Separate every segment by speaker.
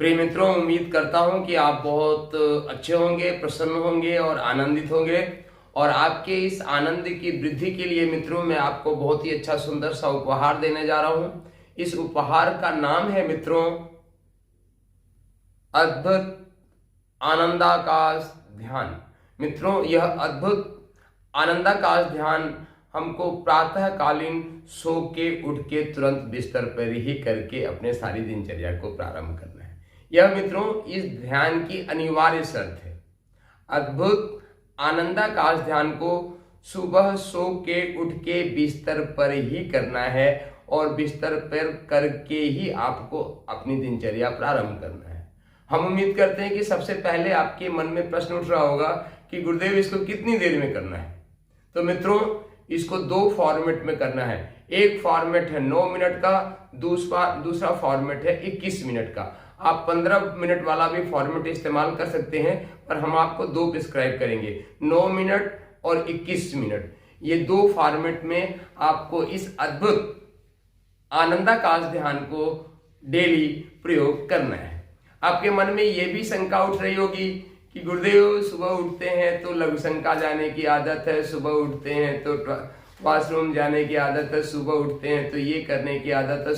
Speaker 1: प्रिय मित्रों, उम्मीद करता हूं कि आप बहुत अच्छे होंगे, प्रसन्न होंगे और आनंदित होंगे। और आपके इस आनंद की वृद्धि के लिए मित्रों, मैं आपको बहुत ही अच्छा सुंदर सा उपहार देने जा रहा हूं। इस उपहार का नाम है मित्रों अद्भुत आनंदाकाश ध्यान। मित्रों, यह अद्भुत आनंदाकाश ध्यान हमको प्रातःकालीन सो के उठ के तुरंत बिस्तर पर ही करके अपने सारी दिनचर्या को प्रारंभ करना है। यह मित्रों इस ध्यान की अनिवार्य शर्त है। अद्भुत आनंदाकाश ध्यान को सुबह सो के उठ के बिस्तर पर ही करना है और बिस्तर पर करके ही आपको अपनी दिनचर्या प्रारंभ करना है। हम उम्मीद करते हैं कि सबसे पहले आपके मन में प्रश्न उठ रहा होगा कि गुरुदेव, इसको कितनी देर में करना है। तो मित्रों, इसको दो फॉर्मेट में करना है। एक फॉर्मेट है 9 मिनट का, दूसरा फॉर्मेट है 21 मिनट का। आप 15 मिनट वाला भी फॉर्मेट इस्तेमाल कर सकते हैं, पर हम आपको दो प्रिस्क्राइब करेंगे, 9 मिनट और 21 मिनट। ये दो फॉर्मेट में आपको इस अद्भुत आनंदाकाश ध्यान को डेली प्रयोग करना है। आपके मन में ये भी शंका उठ रही होगी कि गुरुदेव, सुबह उठते हैं तो लघु शंका जाने की आदत है, सुबह उठते हैं तो वॉशरूम जाने की आदत है, सुबह उठते हैं तो ये करने की आदत है,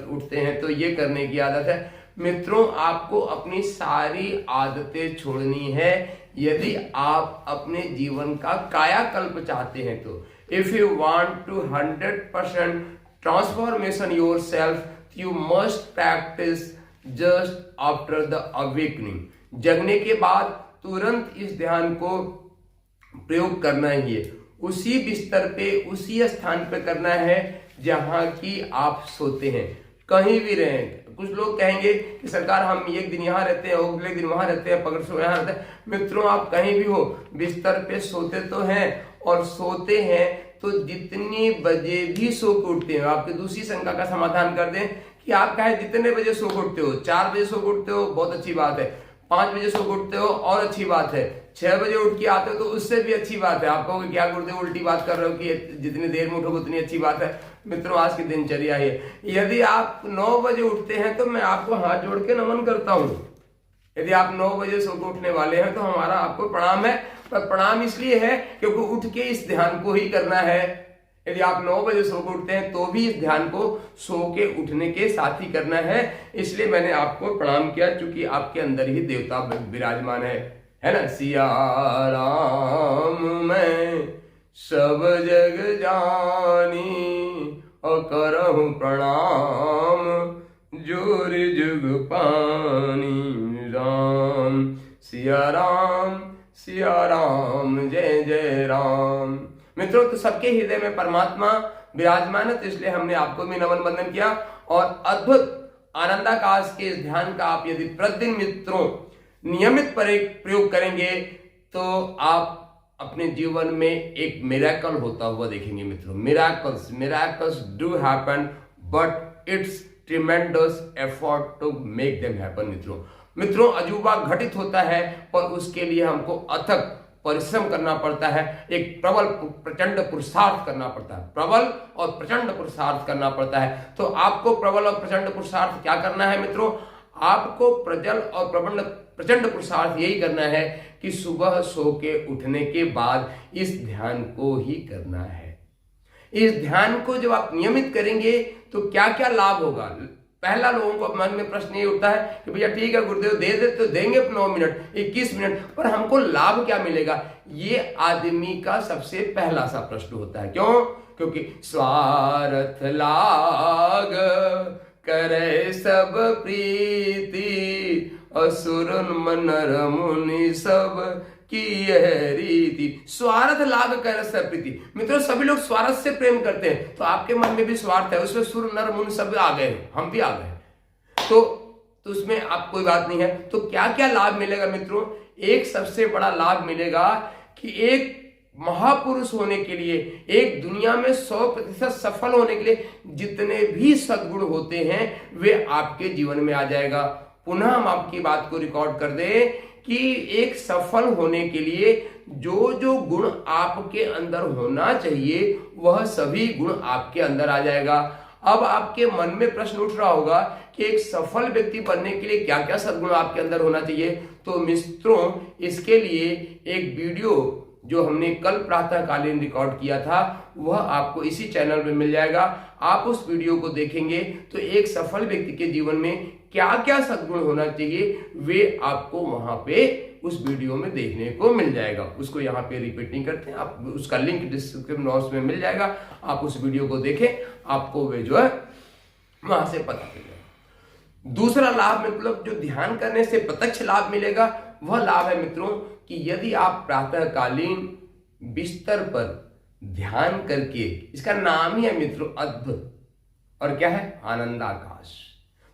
Speaker 1: उठते हैं तो ये करने की आदत है। मित्रों, आपको अपनी सारी आदतें छोड़नी है यदि आप अपने जीवन का कायाकल्प चाहते हैं तो। If you want to 100% transformation yourself, you must practice just after the awakening. जगने के बाद तुरंत इस ध्यान को प्रयोग करना ही है। उसी बिस्तर पे, उसी स्थान पे करना है जहां की आप सोते हैं, कहीं भी रहें। कुछ लोग कहेंगे कि सरकार, हम एक दिन यहाँ रहते हैं, अगले दिन वहां रहते हैं, परसों यहाँ रहते हैं। मित्रों, आप कहीं भी हो, बिस्तर पे सोते तो हैं, और सोते हैं तो जितनी बजे भी सो के उठते हैं। आपकी दूसरी शंका का समाधान कर दें कि आप कहे जितने बजे सो के उठते हो, 4 बजे सो के उठते हो, बहुत अच्छी बात है। 5 बजे सो के उठते हो, और अच्छी बात है। 6 बजे उठ के आते हो तो उससे भी अच्छी बात है। आप कहोगे क्या गुरुदेव, उल्टी बात कर रहे हो कि जितनी देर में उठोगे उतनी अच्छी बात है। मित्रों, आज की दिनचर्या है। यदि आप 9 बजे उठते हैं तो मैं आपको हाथ जोड़ के नमन करता हूं। यदि आप 9 बजे सो के उठने वाले हैं तो हमारा आपको प्रणाम है। पर प्रणाम इसलिए है क्योंकि उठ के इस ध्यान को ही करना है। यदि आप 9 बजे सो के उठते हैं तो भी इस ध्यान को सो के उठने के साथ ही करना है। इसलिए मैंने आपको प्रणाम किया, चूंकि आपके अंदर ही देवता विराजमान है ना। सिया राम मैं सब जग जानी, और करहूं प्रणाम जोर जुग पानी। राम सिया राम जय जय राम। मित्रों, तो सबके हृदय में परमात्मा विराजमान है, तो इसलिए हमने आपको भी नमन बंदन किया। और अद्भुत आनंदाकाश के इस ध्यान का आप यदि प्रतिदिन मित्रों नियमित प्रयोग करेंगे तो आप अपने जीवन में एक मिरेकल होता हुआ देखेंगे। मित्रों, miracles do happen, but it's tremendous effort to make them happen. मित्रों, अजूबा घटित होता है, पर उसके लिए हमको अथक परिश्रम करना पड़ता है। एक प्रबल प्रचंड पुरुषार्थ करना पड़ता है, प्रबल और प्रचंड पुरुषार्थ करना पड़ता है। तो आपको प्रबल और प्रचंड पुरुषार्थ क्या करना है मित्रों? आपको प्रजल और प्रचंड पुरुषार्थ यही करना है कि सुबह सो के उठने के बाद इस ध्यान को ही करना है। इस ध्यान को जब आप नियमित करेंगे तो क्या क्या लाभ होगा? पहला, लोगों को मन में प्रश्न ये उठता है कि भैया ठीक है गुरुदेव, दे दे तो देंगे 9 मिनट 21 मिनट, पर हमको लाभ क्या मिलेगा? ये आदमी का सबसे पहला सा प्रश्न होता है। क्यों? क्योंकि स्वार्थ लाग करे सब प्रीति, असुर नर मुनि सब की यह रीति। स्वार्थ लाग कर सब प्रीति। मित्रों, सभी लोग स्वार्थ से प्रेम करते हैं, तो आपके मन में भी स्वार्थ है, उसमें सुर नर मुनि सब आ गए, हम भी आ गए, तो उसमें आप कोई बात नहीं है। तो क्या क्या लाभ मिलेगा मित्रों? एक सबसे बड़ा लाभ मिलेगा कि एक महापुरुष होने के लिए, एक दुनिया में 100% सफल होने के लिए जितने भी सद्गुण होते हैं वे आपके जीवन में आ जाएगा। पुनः हम आपकी बात को रिकॉर्ड कर दें कि एक सफल होने के लिए जो जो गुण आपके अंदर होना चाहिए वह सभी गुण आपके अंदर आ जाएगा। अब आपके मन में प्रश्न उठ रहा होगा कि एक सफल व्यक्ति बनने के लिए क्या क्या सद्गुण आपके अंदर होना चाहिए, तो मित्रों इसके लिए एक वीडियो जो हमने कल प्रातःकालीन रिकॉर्ड किया था वह आपको इसी चैनल में मिल जाएगा। आप उस वीडियो को देखेंगे तो एक सफल व्यक्ति के जीवन में क्या क्या सद्गुण होना चाहिए वे आपको वहां पे उस वीडियो में देखने को मिल जाएगा। उसको यहाँ पे रिपीट नहीं करते, आप उसका लिंक डिस्क्रिप्शन बॉक्स में मिल जाएगा, आप उस वीडियो को देखें, आपको वे जो है वहां से पता चल जाएगा। दूसरा लाभ मतलब जो ध्यान करने से प्रत्यक्ष लाभ मिलेगा वह लाभ है मित्रों कि यदि आप प्रातःकालीन बिस्तर पर ध्यान करके, इसका नाम ही है मित्रों अद्भुत, और क्या है आनंदाकाश।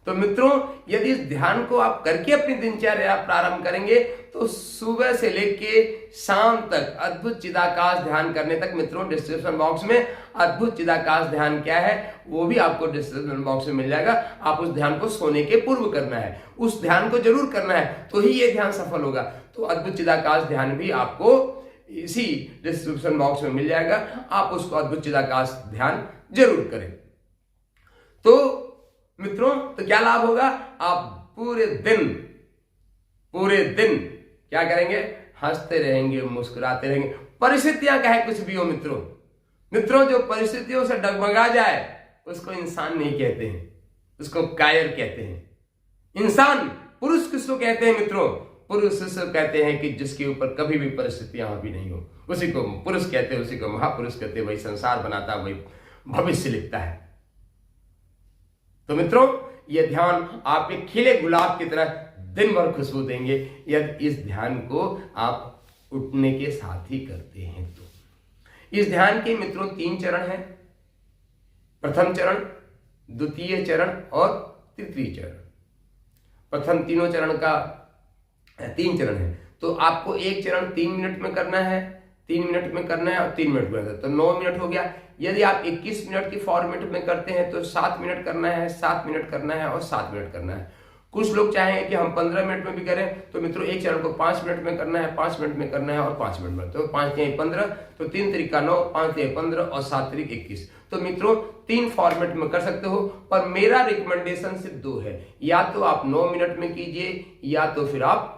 Speaker 1: तो मित्रों यदि इस ध्यान को आप करके अपनी दिनचर्या प्रारंभ करेंगे तो सुबह से लेके शाम तक अद्भुत चिदाकाश ध्यान करने तक, मित्रों डिस्क्रिप्शन बॉक्स में अद्भुत चिदाकाश ध्यान क्या है वो भी आपको डिस्क्रिप्शन बॉक्स में मिल जाएगा। आप उस ध्यान को सोने के पूर्व करना है, उस ध्यान को जरूर करना है, तो ही ये ध्यान सफल होगा। तो अद्भुत चिदाकाश ध्यान भी आपको इसी डिस्क्रिप्शन बॉक्स में मिल जाएगा, आप उसको अद्भुत चिदाकाश ध्यान जरूर करें। तो मित्रों तो क्या लाभ होगा, आप पूरे दिन क्या करेंगे, हंसते रहेंगे, मुस्कुराते रहेंगे। परिस्थितियां चाहे कुछ भी हो मित्रों जो परिस्थितियों से डगमगा जाए उसको इंसान नहीं कहते हैं, उसको कायर कहते हैं। इंसान पुरुष किसको कहते हैं मित्रों, पुरुष उसको कहते हैं कि जिसके ऊपर कभी भी परिस्थितियां हावी नहीं हो, उसी को पुरुष कहते हैं, उसी को महापुरुष कहते हैं। वही संसार बनाता है, वही भविष्य लिखता है। तो मित्रों यह ध्यान आप एक खिले गुलाब की तरह दिन भर खुशबू देंगे यदि इस ध्यान को आप उठने के साथ ही करते हैं। तो इस ध्यान के मित्रों 3 चरण हैं, प्रथम चरण, द्वितीय चरण और तृतीय चरण। प्रथम तीनों चरण का 3 चरण है, तो आपको एक चरण 3 मिनट में करना है, 3 मिनट में करना है और 3 मिनट में करना है, तो 9 मिनट हो गया। यदि आप 21 मिनट की फॉर्मेट में करते हैं तो 7 मिनट करना है, 7 मिनट करना है और 7 मिनट करना है। कुछ लोग चाहेंगे कि हम 15 मिनट में भी करें, तो मित्रों एक चरण को 5 मिनट में करना है, 5 मिनट में करना है और 5 मिनट में, तो 5 तिहाई 15, तो 3 तिरिका 9, 5 तिहाई 15 और 7 तिरिक 21। तो मित्रों 3 फॉर्मेट में कर सकते हो, पर मेरा रिकमेंडेशन सिर्फ 2 है, या तो आप 9 मिनट में कीजिए या तो फिर आप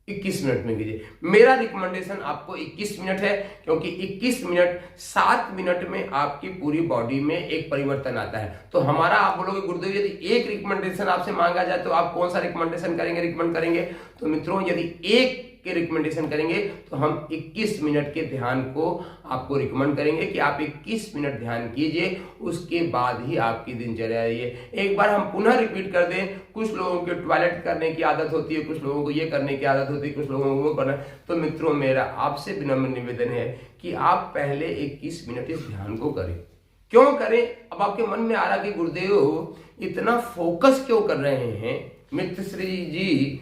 Speaker 1: 21 मिनट में कीजिए। मेरा रिकमेंडेशन आपको 21 मिनट है, क्योंकि 21 मिनट 7 मिनट में आपकी पूरी बॉडी में एक परिवर्तन आता है। तो हमारा आप बोलोगे गुरुदेव यदि एक रिकमेंडेशन आपसे मांगा जाए तो आप कौन सा रिकमेंडेशन रिकमेंड करेंगे, तो मित्रों यदि एक के रिकमेंडेशन करेंगे तो हम 21 मिनट के ध्यान को आपको रिकमेंड करेंगे कि आप 21 मिनट ध्यान कीजिए, उसके बाद ही आपकी दिनचर्या रहिए। एक बार हम पुनः रिपीट कर दें, कुछ लोगों के टॉयलेट करने की आदत होती है, कुछ लोगों को ये करने की आदत होती है, कुछ लोगों को वो करना। तो मित्रों मेरा आपसे विनम्र निवेदन है कि आप पहले 21 मिनट इस ध्यान को करें। क्यों करें, अब आपके मन में आ रहा कि गुरुदेव इतना फोकस क्यों कर रहे हैं, मित्रश्री जी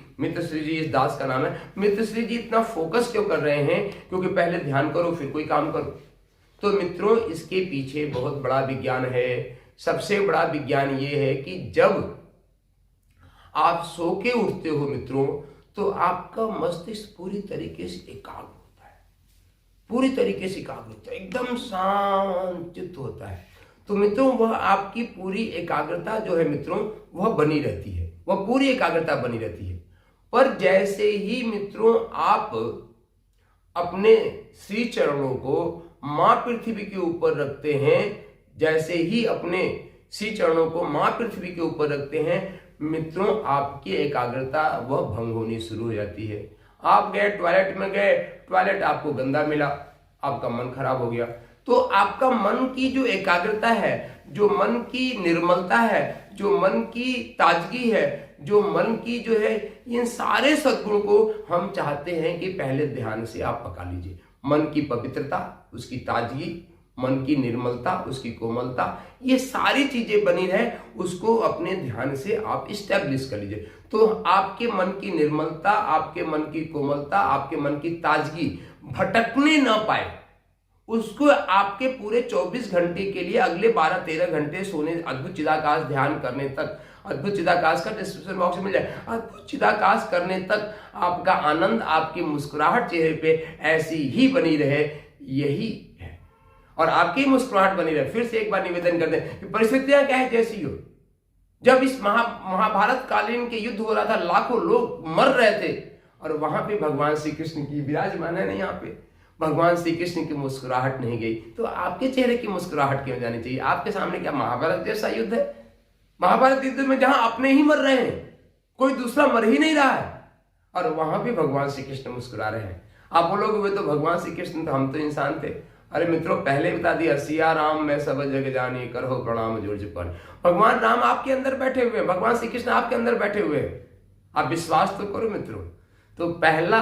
Speaker 1: इस दास का नाम है, मित्रश्री जी इतना फोकस क्यों कर रहे हैं, क्योंकि पहले ध्यान करो फिर कोई काम करो। तो मित्रों इसके पीछे बहुत बड़ा विज्ञान है। सबसे बड़ा विज्ञान ये है कि जब आप सो के उठते हो मित्रों तो आपका मस्तिष्क पूरी तरीके से एकाग्र होता है, पूरी तरीके से एकाग्र होता है, एकदम शांत चित्त होता है। तो मित्रों वह आपकी पूरी एकाग्रता जो है मित्रों वह बनी रहती है, वह पूरी एकाग्रता बनी रहती है। पर जैसे ही मित्रों आप अपने श्री चरणों को मां पृथ्वी के ऊपर रखते हैं, जैसे ही अपने श्री चरणों को मां पृथ्वी के ऊपर रखते हैं मित्रों आपकी एकाग्रता वह भंग होनी शुरू हो जाती है। आप गए टॉयलेट में गए, टॉयलेट आपको गंदा मिला, आपका मन खराब हो गया। तो आपका मन की जो एकाग्रता है, जो मन की निर्मलता है, जो मन की ताजगी है, जो मन की जो है, इन सारे सद्गुण को हम चाहते हैं कि पहले ध्यान से आप पका लीजिए। मन की पवित्रता, उसकी ताजगी, मन की निर्मलता, उसकी कोमलता, ये सारी चीजें बनी रहे, उसको अपने ध्यान से आप इस्टेब्लिश कर लीजिए। तो आपके मन की निर्मलता, आपके मन की कोमलता, आपके मन की ताजगी भटकने ना पाए, उसको आपके पूरे 24 घंटे के लिए अगले 12-13 घंटे सोने अद्भुत चिदाकाश ध्यान करने तक, अद्भुत चिदाकाश का डिस्क्रिप्शन बॉक्स में मिल जाए, अद्भुत चिदाकाश करने तक आपका आनंद, आपकी मुस्कुराहट चेहरे पे ऐसी ही बनी रहे, यही है। और आपकी मुस्कुराहट बनी रहे। फिर से एक बार निवेदन कर दें कि परिस्थितियां क्या है जैसी हो, जब इस महाभारत कालीन के युद्ध हो रहा था, लाखों लोग मर रहे थे और वहां पे भगवान श्री कृष्ण की विराजमान है नहीं, यहाँ पे भगवान श्री कृष्ण की मुस्कुराहट नहीं गई, तो आपके चेहरे की मुस्कुराहट क्यों जानी चाहिए? आपके सामने क्या महाभारत जैसा युद्ध है? महाभारत युद्ध में जहां अपने ही मर रहे हैं, कोई दूसरा मर ही नहीं रहा है, और वहां भी भगवान श्री कृष्ण मुस्कुरा रहे हैं। आप बोलोगे वे तो भगवान श्री कृष्ण, तो हम तो इंसान थे। अरे मित्रों, पहले बता दिया, सिया राम मैं सब जग जानी, करो प्रणाम जोर जुपान। भगवान राम आपके अंदर बैठे हुए हैं, भगवान श्री कृष्ण आपके अंदर बैठे हुए हैं। आप विश्वास तो करो मित्रों। तो पहला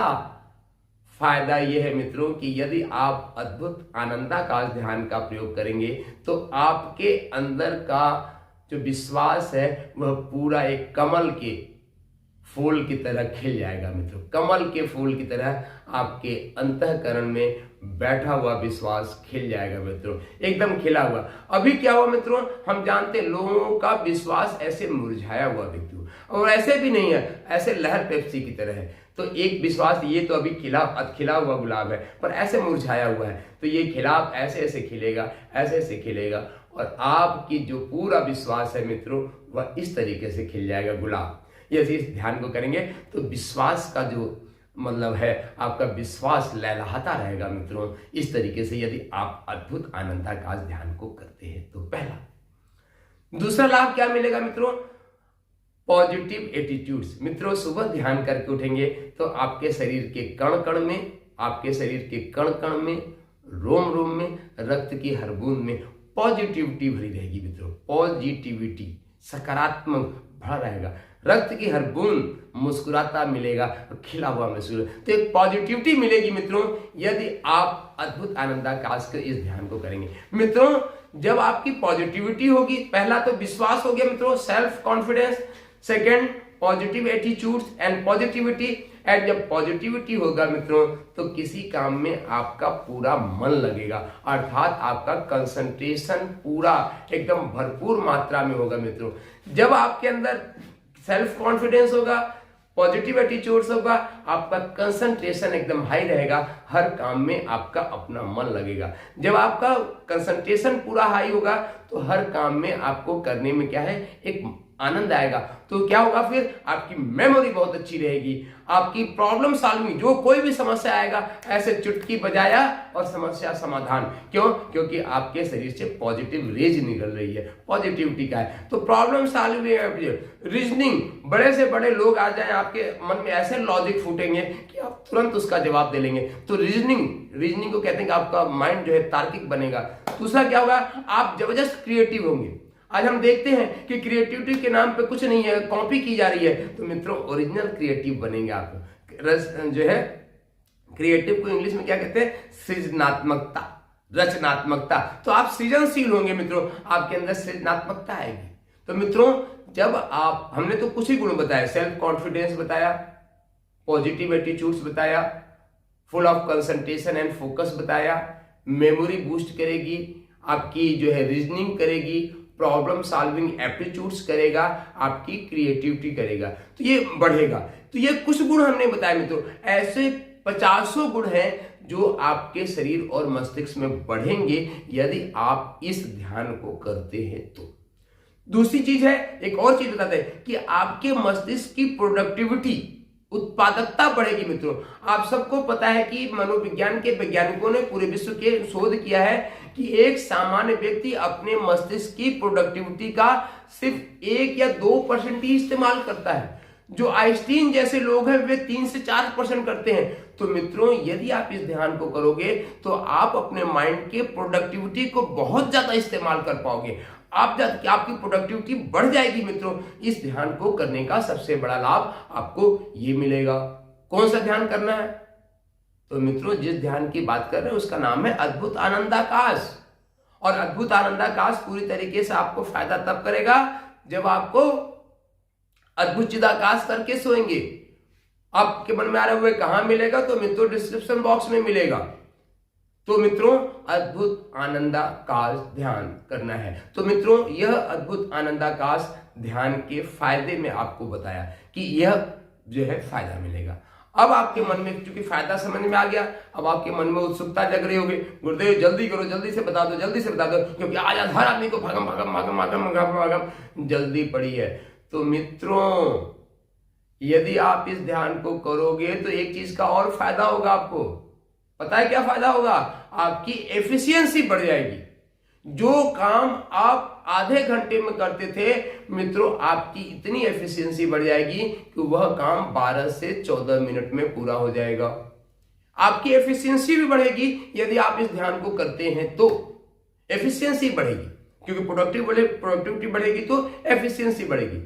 Speaker 1: फायदा यह है मित्रों कि यदि आप अद्भुत आनंदाकाश ध्यान का प्रयोग करेंगे तो आपके अंदर का जो विश्वास है वह पूरा एक कमल के फूल की तरह खिल जाएगा मित्रों। कमल के फूल की तरह आपके अंतःकरण में बैठा हुआ विश्वास खिल जाएगा मित्रों, एकदम खिला हुआ। अभी क्या हुआ मित्रों, हम जानते हैं लोगों का विश्वास ऐसे मुरझाया हुआ मित्रों, और ऐसे भी नहीं है, ऐसे लहर पेप्सी की तरह है। तो एक विश्वास, ये तो अभी खिला हुआ गुलाब है, पर ऐसे मुरझाया हुआ है। तो ये खिलाव ऐसे ऐसे खिलेगा, ऐसे ऐसे खिलेगा, और आपकी जो पूरा विश्वास है मित्रों वह इस तरीके से खिल जाएगा गुलाब। यदि इस ध्यान को करेंगे तो विश्वास का जो मतलब है, आपका विश्वास लहलहाता रहेगा मित्रों। इस तरीके से यदि आप अद्भुत आनंदाकाश ध्यान को करते हैं तो पहला। दूसरा लाभ क्या मिलेगा मित्रों? Positive attitudes. मित्रों, सुबह ध्यान करके उठेंगे तो आपके शरीर के कण कण में, आपके शरीर के कण कण में, रोम रोम में, रक्त की हर बूंद में पॉजिटिविटी भरी रहेगी मित्रों। पॉजिटिविटी, सकारात्मक भरा रहेगा। रक्त की हर बूंद मुस्कुराता मिलेगा, खिला हुआ महसूस, तो एक पॉजिटिविटी मिलेगी मित्रों यदि आप अद्भुत आनंदाकाश के इस ध्यान को करेंगे। मित्रों, जब आपकी पॉजिटिविटी होगी, पहला तो विश्वास हो गया मित्रों, self confidence, second positive attitudes and positivity. And जब पॉजिटिविटी होगा मित्रों तो किसी काम में आपका पूरा मन लगेगा, अर्थात आपका कंसंट्रेशन पूरा एकदम भरपूर मात्रा में होगा मित्रों। जब आपके अंदर सेल्फ कॉन्फिडेंस होगा, पॉजिटिव एटीट्यूड्स होगा, आपका कंसंट्रेशन एकदम हाई रहेगा, हर काम में आपका अपना मन लगेगा। जब आपका कंसंट्रेशन पूरा हाई होगा तो हर काम में आपको करने में क्या है, एक आनंद आएगा। तो क्या होगा फिर, आपकी मेमोरी बहुत अच्छी रहेगी, आपकी प्रॉब्लम सॉल्विंग, जो कोई भी समस्या आएगा ऐसे चुटकी बजाया और समस्या समाधान। क्यों? क्योंकि आपके शरीर से पॉजिटिव रेज निकल रही है, पॉजिटिविटी का है। तो प्रॉब्लम सॉल्विंग, रीजनिंग, बड़े से बड़े लोग आ जाए आपके मन में, ऐसे लॉजिक फूटेंगे कि आप तुरंत उसका जवाब दे लेंगे। तो रीजनिंग को कहते हैं कि आपका माइंड जो है तार्किक बनेगा। दूसरा क्या होगा, आप जबरदस्त क्रिएटिव होंगे। आज हम देखते हैं कि क्रिएटिविटी के नाम पे कुछ नहीं है, कॉपी की जा रही है। तो मित्रों, ओरिजिनल क्रिएटिव बनेंगे आप। जो है क्रिएटिव को इंग्लिश में क्या कहते हैं, सृजनात्मकता, रचनात्मकता। तो आप सृजनशील होंगे मित्रों, आपके अंदर सृजनात्मकता आएगी। तो मित्रों, जब आप, हमने तो कुछ ही गुण बताया, सेल्फ कॉन्फिडेंस बताया, पॉजिटिव एटीट्यूड्स बताया, full of concentration and focus बताया, मेमोरी बूस्ट करेगी, आपकी जो है रीजनिंग करेगी, प्रॉब्लम सॉल्विंग एप्टीट्यूड्स करेगा, आपकी क्रिएटिविटी करेगा, तो ये बढ़ेगा। तो ये कुछ गुण हमने बताए मित्रों। ऐसे 50 गुण हैं जो आपके शरीर और मस्तिष्क में बढ़ेंगे यदि आप इस ध्यान को करते हैं तो। दूसरी चीज है, एक और चीज बताते हैं कि आपके मस्तिष्क की प्रोडक्टिविटी, उत्पादकता बढ़ेगी मित्रों। आप सबको पता है कि मनोविज्ञान के वैज्ञानिकों ने पूरे विश्व के शोध किया है कि एक सामान्य व्यक्ति अपने मस्तिष्क की प्रोडक्टिविटी का सिर्फ 1 या 2% ही इस्तेमाल करता है। जो आइंस्टीन जैसे लोग हैं वे 3 से 4% करते हैं। तो मित्रों, यदि आप इस ध्यान को करोगे तो आप अपने माइंड के प्रोडक्टिविटी को बहुत ज्यादा इस्तेमाल कर पाओगे, आपकी प्रोडक्टिविटी बढ़ जाएगी मित्रों। इस ध्यान को करने का सबसे बड़ा लाभ आपको ये मिलेगा। कौन सा ध्यान करना है? तो मित्रों, जिस ध्यान की बात कर रहे हैं उसका नाम है अद्भुत आनंदाकाश। और अद्भुत आनंदाकाश पूरी तरीके से आपको फायदा तब करेगा जब आपको अद्भुत चिदाकाश करके सोएंगे। आपके मन में आ रहा है कहां मिलेगा? तो मित्रों, डिस्क्रिप्शन बॉक्स में मिलेगा। तो मित्रों, अद्भुत आनंदाकाश ध्यान करना है। तो मित्रों, यह अद्भुत आनंदाकाश ध्यान के फायदे में आपको बताया कि यह जो है फायदा मिलेगा। अब आपके मन में चूंकि फायदा समझ में आ गया, अब आपके मन में उत्सुकता जग रही होगी, गुरुदेव जल्दी करो, जल्दी से बता दो, जल्दी से बता दो, क्योंकि आज हर आदमी को भागम भागम भागम भागम भागम भागम जल्दी पड़ी है। तो मित्रों, यदि आप इस ध्यान को करोगे तो एक चीज का और फायदा होगा आपको। पता है क्या फायदा होगा? आपकी एफिशिएंसी बढ़ जाएगी। जो काम आप आधे घंटे में करते थे मित्रों, आपकी इतनी एफिशिएंसी बढ़ जाएगी कि वह काम 12 से 14 मिनट में पूरा हो जाएगा। आपकी एफिशिएंसी भी बढ़ेगी यदि आप इस ध्यान को करते हैं तो एफिशिएंसी बढ़ेगी, क्योंकि प्रोडक्टिविटी बढ़ेगी तो एफिशिएंसी बढ़ेगी।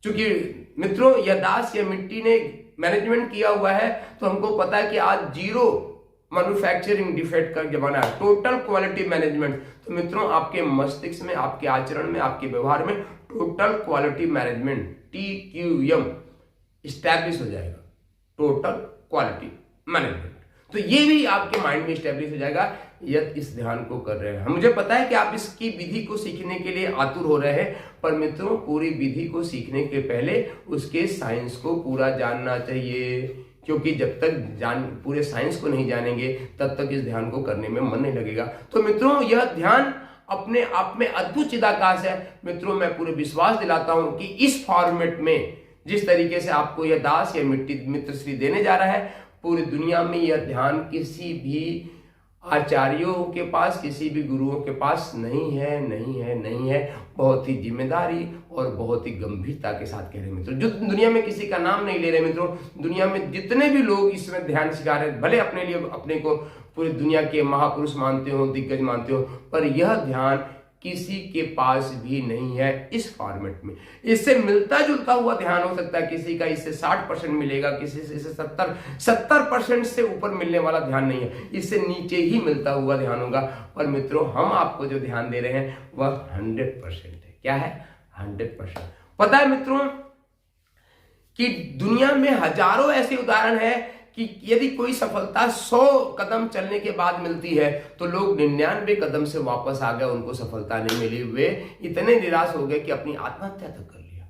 Speaker 1: क्योंकि मित्रों, यह दास या मिट्टी ने मैनेजमेंट किया हुआ है, तो हमको पता है कि आज जीरो मैन्युफैक्चरिंग डिफेक्ट का जमाना है, टोटल क्वालिटी मैनेजमेंट। तो मित्रों, आपके मस्तिष्क में, आपके आचरण में, आपके व्यवहार में total quality management TQM establish हो जाएगा, टोटल क्वालिटी मैनेजमेंट। तो ये भी आपके माइंड में स्टैब्लिश हो जाएगा यदि इस ध्यान को कर रहे हैं। मुझे पता है कि आप इसकी विधि को सीखने के लिए आतुर हो रहे हैं, पर मित्रों, पूरी विधि को सीखने के पहले उसके साइंस को पूरा जानना चाहिए, क्योंकि जब तक पूरे साइंस को नहीं जानेंगे तब तक इस ध्यान को करने में मन नहीं लगेगा। तो मित्रों, यह ध्यान अपने आप में अद्भुत चिदाकाश है। मित्रों, मैं पूरे विश्वास दिलाता हूं कि इस फॉर्मेट में जिस तरीके से आपको यह दास या मिट्टी मित्र श्री देने जा रहा है, पूरी दुनिया में यह ध्यान किसी भी आचार्यों के पास, किसी भी गुरुओं के पास नहीं है, नहीं है, नहीं है। बहुत ही जिम्मेदारी और बहुत ही गंभीरता के साथ कह रहे हैं मित्रों। जो दुनिया में किसी का नाम नहीं ले रहे मित्रों, दुनिया में जितने भी लोग इसमें ध्यान सिखा रहे हैं, भले अपने लिए अपने को पूरी दुनिया के महापुरुष मानते हो, दिग्गज मानते हो, पर यह ध्यान किसी के पास भी नहीं है इस फॉर्मेट में। इससे मिलता जुलता हुआ ध्यान हो सकता है किसी का, इससे 60% मिलेगा, किसी से इससे 70% से ऊपर मिलने वाला ध्यान नहीं है, इससे नीचे ही मिलता हुआ ध्यान होगा। पर मित्रों, हम आपको जो ध्यान दे रहे हैं वह 100% है। क्या है? 100%। पता है मित्रों कि दुनिया में हजारों ऐसे उदाहरण है कि यदि कोई सफलता 100 कदम चलने के बाद मिलती है तो लोग 99 कदम से वापस आ गए, उनको सफलता नहीं मिली, वे इतने निराश हो गए कि अपनी आत्महत्या तक कर लिया।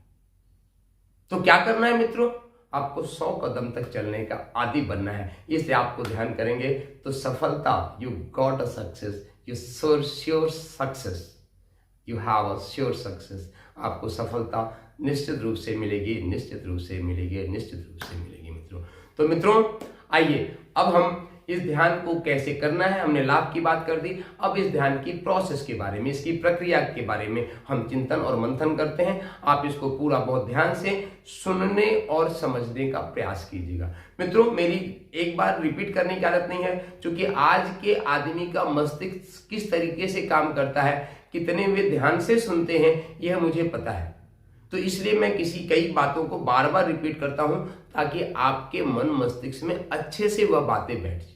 Speaker 1: तो क्या करना है मित्रों? आपको 100 कदम तक चलने का आदी बनना है। इसलिए आपको ध्यान करेंगे तो सफलता, you got a success, you sure success, you have a sure success. आपको सफलता निश्चित रूप से मिलेगी, निश्चित रूप से मिलेगी, निश्चित रूप से मिलेगी मित्रों। तो मित्रों, आइए अब हम इस ध्यान को कैसे करना है, हमने लाभ की बात कर दी। अब इस ध्यान की प्रोसेस के बारे में, इसकी प्रक्रिया के बारे में हम चिंतन और मंथन करते हैं। आप इसको पूरा बहुत ध्यान से सुनने और समझने का प्रयास कीजिएगा। मित्रों, मेरी एक बार रिपीट करने की आदत नहीं है, क्योंकि आज के आदमी का मस्तिष्क किस तरीके से काम करता है, कितने वे ध्यान से सुनते हैं, यह मुझे पता है। तो इसलिए मैं कई बातों को बार बार रिपीट करता हूं ताकि आपके मन मस्तिष्क में अच्छे से वह बातें बैठ जाए,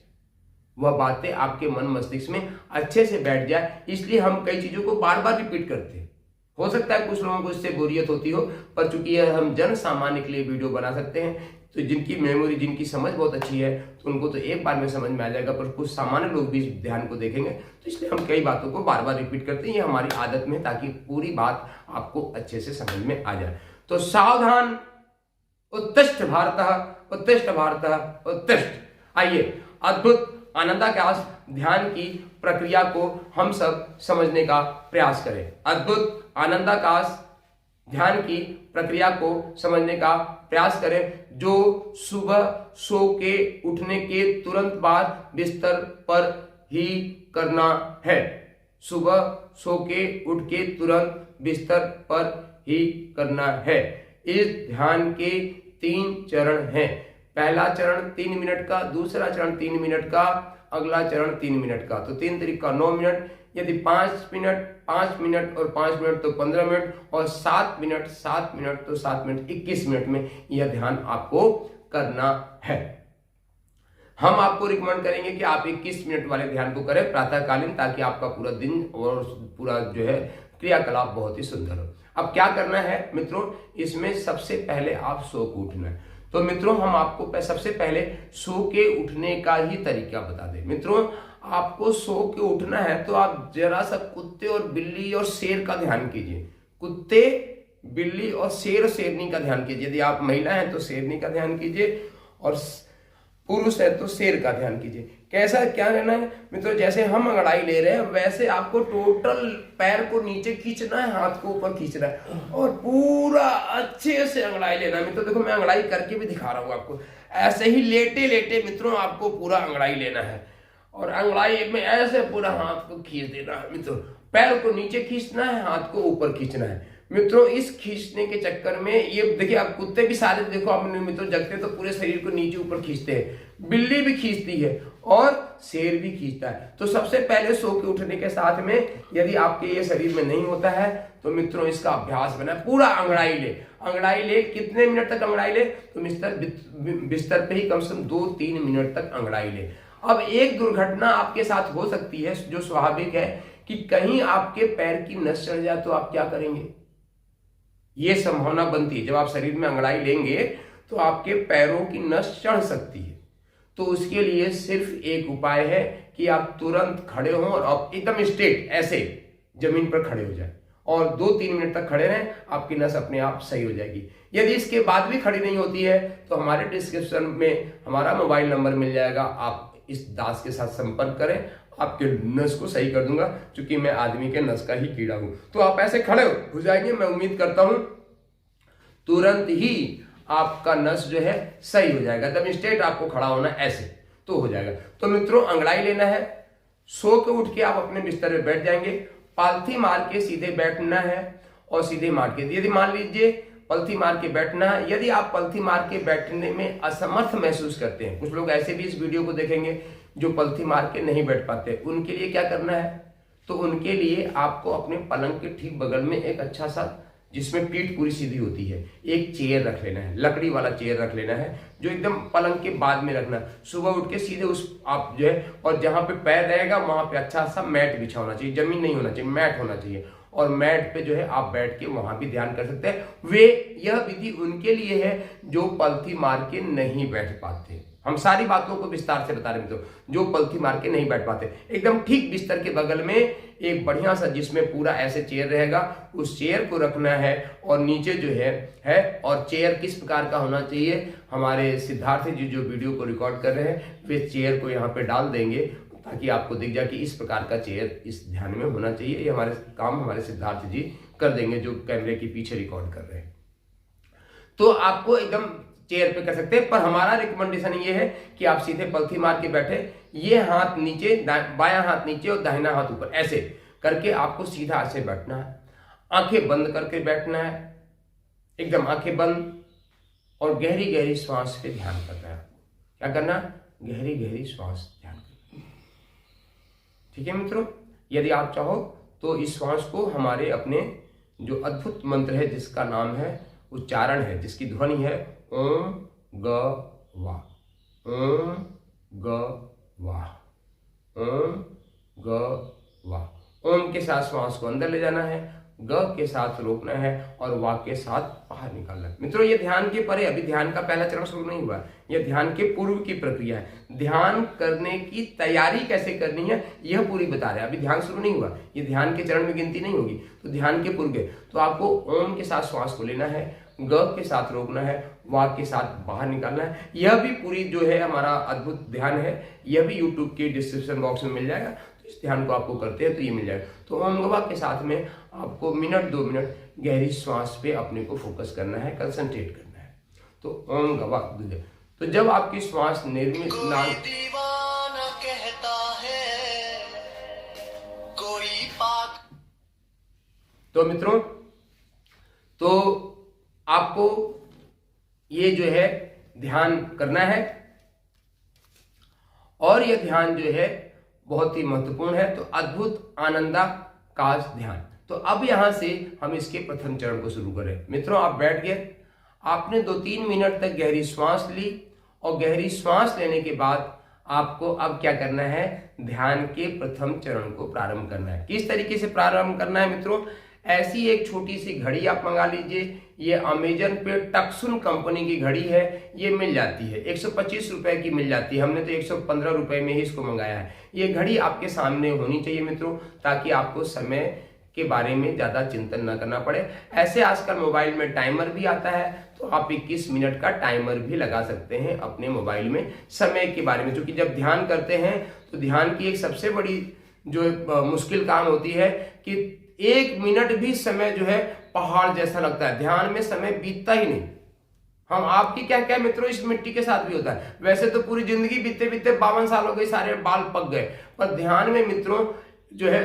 Speaker 1: वह बातें आपके मन मस्तिष्क में अच्छे से बैठ जाए। इसलिए हम कई चीजों को बार बार रिपीट करते हैं। हो सकता है कुछ लोगों को इससे बोरियत होती हो, पर चूंकि यह हम जन सामान्य के लिए वीडियो बना सकते हैं, तो जिनकी मेमोरी, जिनकी समझ बहुत अच्छी है, तो उनको तो एक बार में समझ में आ जाएगा, पर कुछ सामान्य लोग भी इस ध्यान को देखेंगे, तो इसलिए हम कई बातों को बार बार रिपीट करते हैं। ये हमारी आदत में, ताकि पूरी बात आपको अच्छे से समझ में आ जाए। तो सावधान, उत्तिष्ठ भारतः, उत्तिष्ठ भारतः, उत्तिष्ठ। आइए, अद्भुत आनंदाकाश ध्यान की प्रक्रिया को हम सब समझने का प्रयास करें। अद्भुत आनंदाकाश ध्यान की प्रक्रिया को समझने का प्रयास करें, जो सुबह सो के उठने के तुरंत बाद बिस्तर पर ही करना है। सुबह सो के उठ के तुरंत बिस्तर पर ही करना है। इस ध्यान के 3 चरण हैं। पहला चरण 3 मिनट का, दूसरा चरण 3 मिनट का, अगला चरण 3 मिनट का। तो 3 तरीका 9 मिनट, यदि 5 मिनट, 5 मिनट और 5 मिनट तो 15 मिनट, और 7 मिनट, 7 मिनट तो 7 मिनट, 21 मिनट में यह ध्यान आपको करना है। हम आपको रिकमेंड करेंगे कि आप 21 मिनट वाले ध्यान को करें प्रातःकालीन, ताकि आपका पूरा दिन और पूरा जो है क्रियाकलाप बहुत ही सुंदर हो। अब क्या करना है मित्रों, इसमें सबसे पहले आप सो के उठना है। तो मित्रों, हम आपको सबसे पहले सो के उठने का ही तरीका बता दें। मित्रों, आपको सो के उठना है तो आप जरा सा कुत्ते और बिल्ली और शेर का ध्यान कीजिए। कुत्ते, बिल्ली और शेर, शेरनी का ध्यान कीजिए। यदि आप महिला हैं तो शेरनी का ध्यान कीजिए, और पुरुष है तो शेर का ध्यान कीजिए। कैसा क्या रहना है मित्रों, जैसे हम अंगड़ाई ले रहे हैं वैसे आपको टोटल पैर को नीचे खींचना है, हाथ को ऊपर खींचना है और पूरा अच्छे से अंगड़ाई लेना है। मित्रों देखो मैं अंगड़ाई करके भी दिखा रहा हूं आपको, ऐसे ही लेटे लेटे मित्रों आपको पूरा अंगड़ाई लेना है और अंगड़ाई में ऐसे पूरा हाथ को खींच देना है मित्रों, पैर को नीचे खींचना है, हाथ को ऊपर खींचना है मित्रों। इस खींचने के चक्कर में ये देखिए आप कुत्ते भी सारे देखो आपने मित्रों जगते तो पूरे शरीर को नीचे ऊपर खींचते हैं, बिल्ली भी खींचती है और शेर भी खींचता है। तो सबसे पहले सो के उठने के साथ में यदि आपके ये शरीर में नहीं होता है तो मित्रों इसका अभ्यास बना, पूरा अंगड़ाई ले। कितने मिनट तक अंगड़ाई ले, तो बिस्तर पे ही कम से कम 2-3 मिनट तक अंगड़ाई ले। अब एक दुर्घटना आपके साथ हो सकती है जो स्वाभाविक है कि कहीं आपके पैर की नस चढ़ जाए तो आप क्या करेंगे, ये संभावना बनती है। जब आप शरीर में अंगड़ाई लेंगे तो आपके पैरों की नस चढ़ सकती है। तो उसके लिए सिर्फ एक उपाय है कि आप तुरंत खड़े हों और एकदम स्ट्रेट ऐसे जमीन पर खड़े हो जाए और 2-3 मिनट तक खड़े रहें, आपकी नस अपने आप सही हो जाएगी। यदि इसके बाद भी खड़ी नहीं होती है तो हमारे डिस्क्रिप्शन में हमारा मोबाइल नंबर मिल जाएगा, आप इस दास के साथ संपर्क करें, आपके नस को सही कर दूंगा, क्योंकि मैं आदमी के नस का ही कीड़ा हूं। तो आप ऐसे खड़े हो जाएंगे, मैं उम्मीद करता हूं तुरंत ही आपका नस जो है सही हो जाएगा। एकदम स्ट्रेट आपको खड़ा होना ऐसे तो हो जाएगा। तो मित्रों अंगड़ाई लेना है, सो के उठ के आप अपने बिस्तर में बैठ जाएंगे, पालथी मार के सीधे बैठना है और सीधे मार के, यदि मान लीजिए पलथी मार के बैठना है। यदि आप पलथी मार के बैठने में असमर्थ महसूस करते हैं, कुछ लोग ऐसे भी इस वीडियो को देखेंगे जो पलथी मार के नहीं बैठ पाते, उनके लिए क्या करना है, तो उनके लिए आपको अपने पलंग के ठीक बगल में एक अच्छा सा, जिसमें पीठ पूरी सीधी होती है, एक चेयर रख लेना है, लकड़ी वाला चेयर रख लेना है जो एकदम पलंग के बाद में रखना है। सुबह उठ के सीधे उस आप जो है, और जहां पे पैर रहेगा वहां पे अच्छा सा मैट बिछा होना चाहिए, जमीन नहीं होना चाहिए, मैट होना चाहिए। और मैट पे जो है आप बैठ के वहां भी ध्यान कर सकते हैं। यह विधि उनके लिए है जो पलथी मार के नहीं बैठ पाते। हम सारी बातों को विस्तार से बता रहे हैं मित्रों, जो पलथी मार के नहीं बैठ पाते। एकदम ठीक बिस्तर के बगल में एक बढ़िया सा, जिसमें पूरा ऐसे चेयर रहेगा, उस चेयर को रखना है और नीचे जो है और चेयर किस प्रकार का होना चाहिए, हमारे सिद्धार्थ जी जो वीडियो को रिकॉर्ड कर रहे हैं वे चेयर को यहाँ पे डाल देंगे ताकि आपको दिख जाए कि इस प्रकार का चेयर इस ध्यान में होना चाहिए। ये हमारे सिद्धार्थ जी कर देंगे जो कैमरे के पीछे रिकॉर्ड कर रहे हैं। तो आपको एकदम चेयर पे कर सकते हैं, पर हमारा रिकमेंडेशन ये है कि आप सीधे पलथी मार के बैठे, ये हाथ नीचे, बायां हाथ नीचे और दाहिना हाथ ऊपर, ऐसे करके आपको सीधा ऐसे बैठना है, आंखें बंद करके बैठना है, एकदम आंखें बंद, और गहरी गहरी श्वास पे ध्यान करना है। क्या करना, गहरी गहरी श्वास ध्यान करना। ठीक है मित्रों, यदि आप चाहो तो इस श्वास को हमारे अपने जो अद्भुत मंत्र है जिसका नाम है, उच्चारण है, जिसकी ध्वनि है ओम ग वा, ओम ग वा, ओम ग वा। ओम के साथ श्वास को अंदर ले जाना है, ग के साथ रोकना है और वा के साथ बाहर निकालना है। मित्रों ये ध्यान के परे, अभी ध्यान का पहला चरण शुरू नहीं हुआ, यह ध्यान के पूर्व की प्रक्रिया है। ध्यान करने की तैयारी कैसे करनी है यह पूरी बता रहे हैं, अभी ध्यान शुरू नहीं हुआ, ये ध्यान के चरण में गिनती नहीं होगी, तो ध्यान के पूर्व के। तो आपको ओम के साथ श्वास को लेना है, ग के साथ रोकना है, वा के साथ बाहर निकालना है। यह भी पूरी जो है हमारा अद्भुत ध्यान है, यह भी यूट्यूब के डिस्क्रिप्शन बॉक्स में मिल जाएगा, तो इस ध्यान को आपको करते हैं तो ये मिल जाएगा। तो ओम गवा के साथ में आपको 1-2 मिनट गहरी श्वास पे अपने को फोकस करना है, कंसंट्रेट करना है। तो ओम गवा, तो जब आपकी श्वास निर्मित तो मित्रों तो आपको ये जो है ध्यान करना है, और यह ध्यान जो है बहुत ही महत्वपूर्ण है। तो अद्भुत आनंदाकाश ध्यान। तो अब यहां से हम इसके प्रथम चरण को शुरू करें। मित्रों आप बैठ गए, आपने 2-3 मिनट तक गहरी श्वास ली, और गहरी श्वास लेने के बाद आपको अब क्या करना है, ध्यान के प्रथम चरण को प्रारंभ करना है। किस तरीके से प्रारंभ करना है मित्रों, ऐसी एक छोटी सी घड़ी आप मंगा लीजिए, ये अमेजन पे टक्सुन कंपनी की घड़ी है, ये मिल जाती है 125 रुपए की मिल जाती है, हमने तो 115 रुपए में ही इसको मंगाया है। ये घड़ी आपके सामने होनी चाहिए मित्रों, ताकि आपको समय के बारे में ज़्यादा चिंतन न करना पड़े। ऐसे आजकल मोबाइल में टाइमर भी आता है, तो आप 21 मिनट का टाइमर भी लगा सकते हैं अपने मोबाइल में समय के बारे में। क्योंकि जब ध्यान करते हैं तो ध्यान की एक सबसे बड़ी जो मुश्किल काम होती है कि 1 मिनट भी समय जो है पहाड़ जैसा लगता है, ध्यान में समय बीतता ही नहीं। हम आपकी क्या क्या मित्रों इस मिट्टी के साथ भी होता है। वैसे तो पूरी जिंदगी बीते बीते 52 साल हो गए, सारे बाल पक गए, पर ध्यान में मित्रों जो है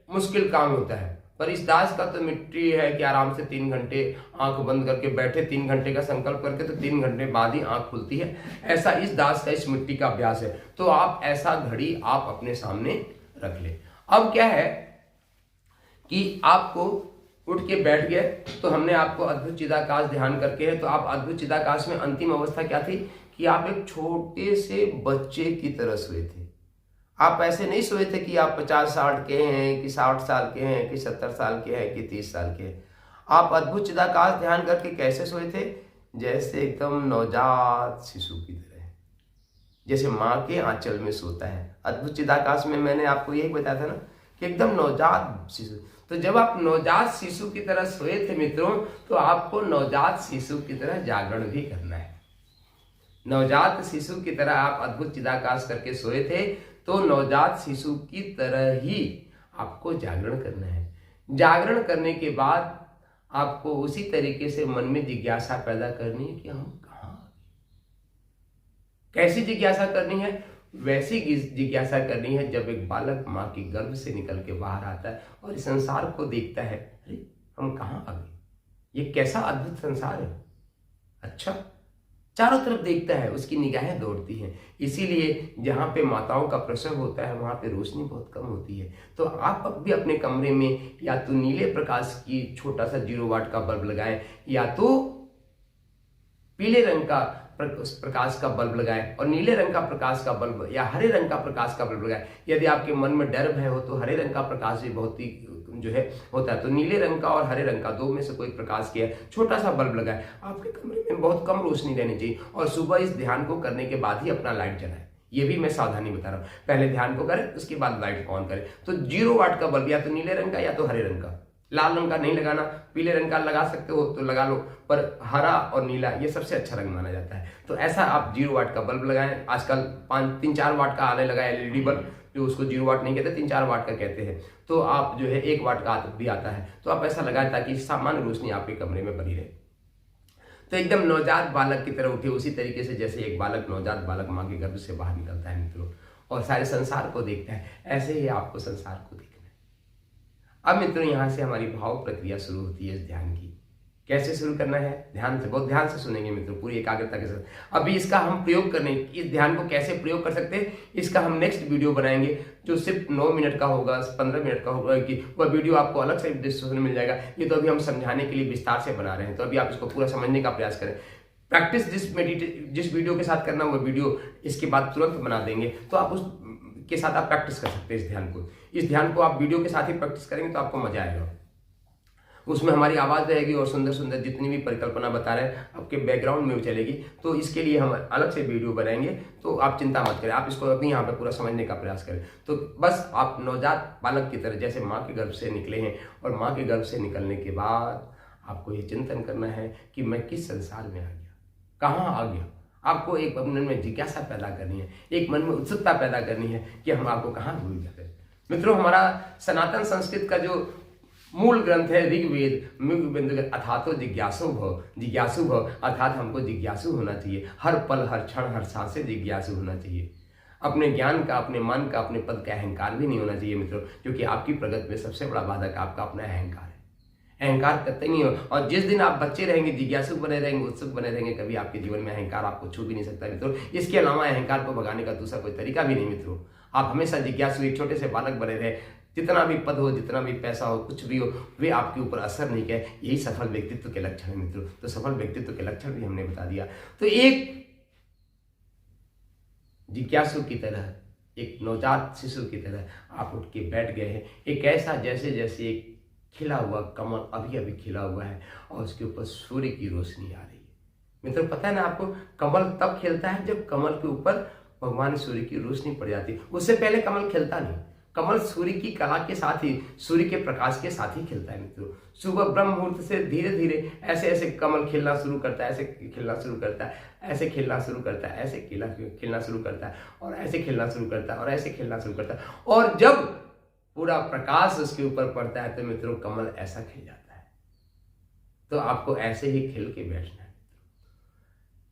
Speaker 1: मुश्किल काम होता है। पर इस दास का तो मिट्टी है कि आराम से 3 घंटे आंख बंद करके बैठे, 3 घंटे का संकल्प करके तो 3 घंटे बाद ही आंख खुलती है। ऐसा इस दास का इस मिट्टी का अभ्यास है। तो आप ऐसा घड़ी आप अपने सामने रख ले। अब क्या है कि आपको उठ के बैठ गए, तो हमने आपको अद्भुत चिदाकाश ध्यान करके है, तो आप अद्भुत चिदाकाश में अंतिम अवस्था क्या थी कि आप एक छोटे से बच्चे की तरह सोए थे। आप ऐसे नहीं सोए थे कि आप 50-60 के हैं, कि 60 साल के हैं, कि 70 साल के हैं, कि 30 साल के हैं। आप अद्भुत चिदाकाश ध्यान करके कैसे सोए थे? जैसे एकदम नवजात शिशु की तरह, जैसे माँ के आंचल में सोता है। अद्भुत चिदाकाश में मैंने आपको यही बताया था ना कि एकदम नवजात शिशु। तो जब आप नवजात शिशु की तरह सोए थे मित्रों, तो आपको नवजात शिशु की तरह जागरण भी करना है। नवजात शिशु की तरह आप अद्भुत चिदाकाश करके सोए थे, तो नवजात शिशु की तरह ही आपको जागरण करना है। जागरण करने के बाद आपको उसी तरीके से मन में जिज्ञासा पैदा करनी है कि हम कहाँ, कैसी जिज्ञासा करनी है? वैसी जिज्ञासा करनी है जब एक बालक माँ की गर्भ से निकल के बाहर आता है और इस संसार को देखता है, अरे हम कहाँ आ गए, ये कैसा अद्भुत संसार है। अच्छा, चारों तरफ देखता है, उसकी निगाहें दौड़ती हैं। इसीलिए जहाँ पे माताओं का प्रसव होता है वहाँ पे रोशनी बहुत कम होती है। तो आप अब भी अपने कमरे में या तो नीले प्रकाश की छोटा सा 0 वाट का बल्ब लगाएं, या तो पीले रंग का प्रकाश का बल्ब लगाएं, और नीले रंग का प्रकाश का बल्ब या हरे रंग का प्रकाश का बल्ब लगाएं। यदि आपके मन में डर भय हो तो हरे रंग का प्रकाश भी बहुत ही जो है होता है, तो नीले रंग का और हरे रंग का 2 में से कोई प्रकाश किया छोटा सा बल्ब लगाए। आपके कमरे में बहुत कम रोशनी रहनी चाहिए, और सुबह इस ध्यान को करने के बाद ही अपना लाइट जलाएं। ये भी मैं सावधानी बता रहा हूँ, पहले ध्यान को करें उसके बाद लाइट को ऑन करें। तो 0 वाट का बल्ब या तो नीले रंग का या तो हरे रंग का, लाल रंग का नहीं लगाना, पीले रंग का लगा सकते हो तो लगा लो, पर हरा और नीला ये सबसे अच्छा रंग माना जाता है। तो ऐसा आप 0 वाट का बल्ब लगाएं। आजकल 3-4 वाट का आने लगा एलईडी बल्ब, जो उसको 0 वाट नहीं कहते, 3-4 वाट का कहते हैं। तो आप जो है 1 वाट का भी आता है, तो आप ऐसा लगाएं ताकि सामान्य रोशनी आपके कमरे में बनी रहे। तो एकदम नवजात बालक की तरह उठे, उसी तरीके से जैसे एक बालक नवजात बालक माँ के गर्भ से बाहर निकलता है मित्रों, और सारे संसार को देखता है, ऐसे ही आपको संसार को देखना है। अब मित्रों यहाँ से हमारी भाव प्रक्रिया शुरू होती है इस ध्यान की। कैसे शुरू करना है? ध्यान से, बहुत ध्यान से सुनेंगे मित्रों, पूरी एकाग्रता के साथ। अभी इसका हम प्रयोग करने, इस ध्यान को कैसे प्रयोग कर सकते हैं, इसका हम नेक्स्ट वीडियो बनाएंगे, जो सिर्फ 9 मिनट का होगा, 15 मिनट का होगा, कि वह वीडियो आपको अलग से डिस्कशन में मिल जाएगा। ये तो अभी हम समझाने के लिए विस्तार से बना रहे हैं, तो अभी आप इसको पूरा समझने का प्रयास करें। प्रैक्टिस जिस वीडियो के साथ करना, वो वीडियो इसके बाद तुरंत बना देंगे, तो आप उस के साथ आप प्रैक्टिस कर सकते हैं इस ध्यान को। इस ध्यान को आप वीडियो के साथ ही प्रैक्टिस करेंगे तो आपको मजा आएगा। उसमें हमारी आवाज़ रहेगी और सुंदर सुंदर जितनी भी परिकल्पना बता रहे हैं आपके बैकग्राउंड में चलेगी। तो इसके लिए हम अलग से वीडियो बनाएंगे, तो आप चिंता मत करें, आप इसको अभी यहाँ पे पूरा समझने का प्रयास करें। तो बस आप नवजात बालक की तरह जैसे माँ के गर्भ से निकले हैं, और माँ के गर्भ से निकलने के बाद आपको ये चिंतन करना है कि मैं किस संसार में आ गया, कहाँ आ गया। आपको एक मन में जिज्ञासा पैदा करनी है, एक मन में उत्सुकता पैदा करनी है कि हम आपको कहाँ भूल गए। मित्रों, हमारा सनातन संस्कृत का जो मूल ग्रंथ है ऋग्वेद, अथातो जिज्ञासु भव, अर्थात हमको जिज्ञासु होना चाहिए। हर पल, हर क्षण, हर सांस से जिज्ञासु होना चाहिए। अपने ज्ञान का, अपने मन का, अपने पद का अहंकार भी नहीं होना चाहिए मित्रों, क्योंकि आपकी प्रगति में सबसे बड़ा बाधक आपका अपना अहंकार है। अहंकार करते नहीं हो, और जिस दिन आप बच्चे रहेंगे, जिज्ञासु बने रहेंगे, उत्सुक बने रहेंगे, कभी आपके जीवन में अहंकार आपको छू भी नहीं सकता मित्रों। इसके अलावा अहंकार को भगाने का दूसरा कोई तरीका भी नहीं मित्रों। आप हमेशा जिज्ञासु, एक छोटे से बालक बने रहे। जितना भी पद हो, जितना भी पैसा हो, कुछ भी हो, वे आपके ऊपर असर नहीं करे। यही सफल व्यक्तित्व के लक्षण है मित्रों। तो सफल व्यक्तित्व के लक्षण भी हमने बता दिया। तो एक जिज्ञासु की तरह, एक नवजात शिशु की तरह आप उठ के बैठ गए हैं। एक ऐसा जैसे जैसे एक खिला हुआ कमल अभी अभी खिला हुआ है और उसके ऊपर सूर्य की रोशनी आ रही है। मित्रों, पता है ना आपको, कमल तब खिलता है जब कमल के ऊपर भगवान सूर्य की रोशनी पड़ जाती है। उससे पहले कमल खिलता नहीं। कमल सूर्य की कला के साथ ही, सूर्य के प्रकाश के साथ ही खिलता है मित्रों। सुबह ब्रह्म मुहूर्त से धीरे धीरे ऐसे ऐसे कमल खिलना शुरू करता है, ऐसे खिलना शुरू करता है, ऐसे खिलना शुरू करता है, ऐसे खिलना शुरू करता है, और ऐसे खिलना शुरू करता है, और ऐसे खिलना शुरू करता है। और जब पूरा प्रकाश उसके ऊपर पड़ता है तो मित्रों कमल ऐसा खिल जाता है। तो आपको ऐसे ही खिल के बैठना है।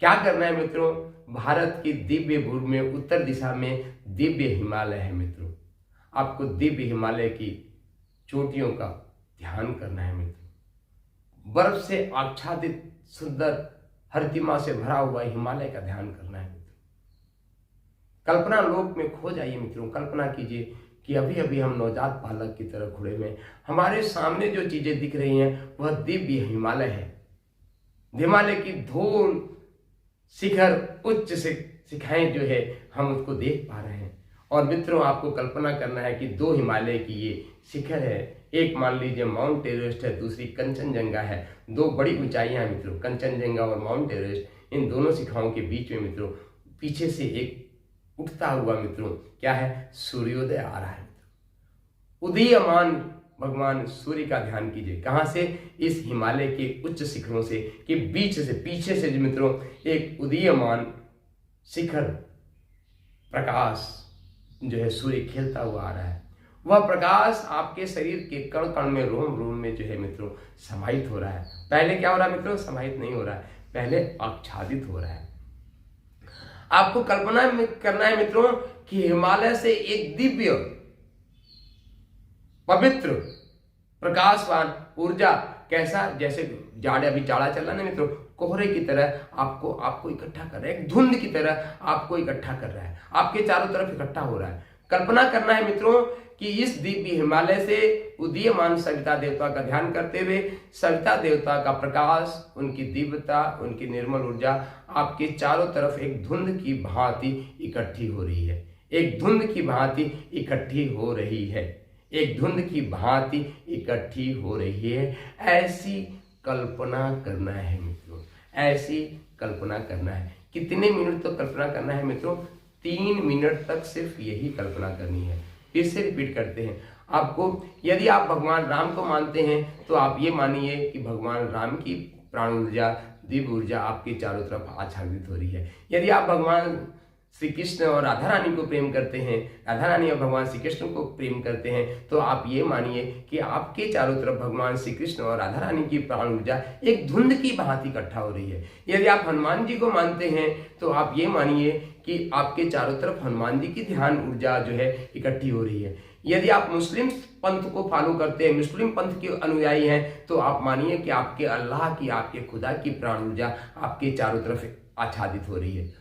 Speaker 1: क्या करना है मित्रों, भारत की दिव्य भूमि में उत्तर दिशा में दिव्य हिमालय है मित्रों। आपको दिव्य हिमालय की चोटियों का ध्यान करना है मित्रों। बर्फ से आच्छादित सुंदर हरितिमा से भरा हुआ हिमालय का ध्यान करना है मित्रों। कल्पना लोक में खो जाइए मित्रों। कल्पना कीजिए कि अभी अभी हम नवजात बालक की तरह खुले में, हमारे सामने जो चीजें दिख रही हैं वह दिव्य हिमालय है। हिमालय की धूल शिखर, उच्च शिखाएं जो है हम उसको देख पा रहे हैं। और मित्रों आपको कल्पना करना है कि दो हिमालय की ये शिखर है। एक मान लीजिए माउंट एवरेस्ट है, दूसरी कंचनजंगा है। दो बड़ी ऊंचाइयां हैं मित्रों, कंचनजंगा और माउंट एवरेस्ट। इन दोनों शिखाओं के बीच में मित्रों पीछे से एक उठता हुआ मित्रों क्या है, सूर्योदय आ रहा है मित्रों। उदीयमान भगवान सूर्य का ध्यान कीजिए। कहां से, इस हिमालय के उच्च शिखरों से, के बीच से, पीछे से मित्रों एक उदीयमान शिखर प्रकाश जो है सूर्य खिलता हुआ आ रहा है। वह प्रकाश आपके शरीर के कण कण में, रोम रोम में जो है मित्रों समाहित हो रहा है। पहले क्या हो रहा है मित्रों, समाहित नहीं हो रहा है, पहले आच्छादित हो रहा है। आपको कल्पना करना है मित्रों कि हिमालय से एक दिव्य पवित्र प्रकाशवान ऊर्जा, कैसा, जैसे अभी जाड़ा चल रहा है ना मित्रों, कोहरे की तरह आपको इकट्ठा कर रहा है, एक धुंध की तरह आपको इकट्ठा कर रहा है, आपके चारों तरफ इकट्ठा हो रहा है। कल्पना करना है मित्रों कि इस दिव्य हिमालय से उदीयमान सविता देवता का ध्यान करते हुए सविता देवता का प्रकाश, उनकी दिव्यता, उनकी निर्मल ऊर्जा आपके चारों तरफ एक धुंध की भांति इकट्ठी हो रही है। एक धुंध की भांति इकट्ठी हो रही है, एक धुंध की भांति इकट्ठी हो रही है। ऐसी कल्पना करना है मित्रों, ऐसी कल्पना करना है। कितने मिनट तक कल्पना करना है मित्रों, 3 मिनट तक सिर्फ यही कल्पना करनी है। फिर से रिपीट करते हैं आपको। यदि आप भगवान राम को मानते हैं तो आप ये मानिए कि भगवान राम की प्राण ऊर्जा, दिव्य ऊर्जा आपके चारों तरफ आच्छादित हो रही है। यदि आप भगवान श्री कृष्ण और राधा रानी को प्रेम करते हैं, राधा रानी और भगवान श्री कृष्ण को प्रेम करते हैं, तो आप ये मानिए कि आपके चारों तरफ भगवान श्री कृष्ण और राधा रानी की प्राण ऊर्जा एक धुंध की भांति इकट्ठा हो रही है। यदि आप हनुमान जी को मानते हैं तो आप ये मानिए कि आपके चारों तरफ हनुमान जी की ध्यान ऊर्जा जो है इकट्ठी हो रही है। यदि आप मुस्लिम पंथ को फॉलो करते हैं, मुस्लिम पंथ के अनुयायी हैं, तो आप मानिए कि आपके अल्लाह की, आपके खुदा की प्राण ऊर्जा आपके चारों तरफ आच्छादित हो रही है।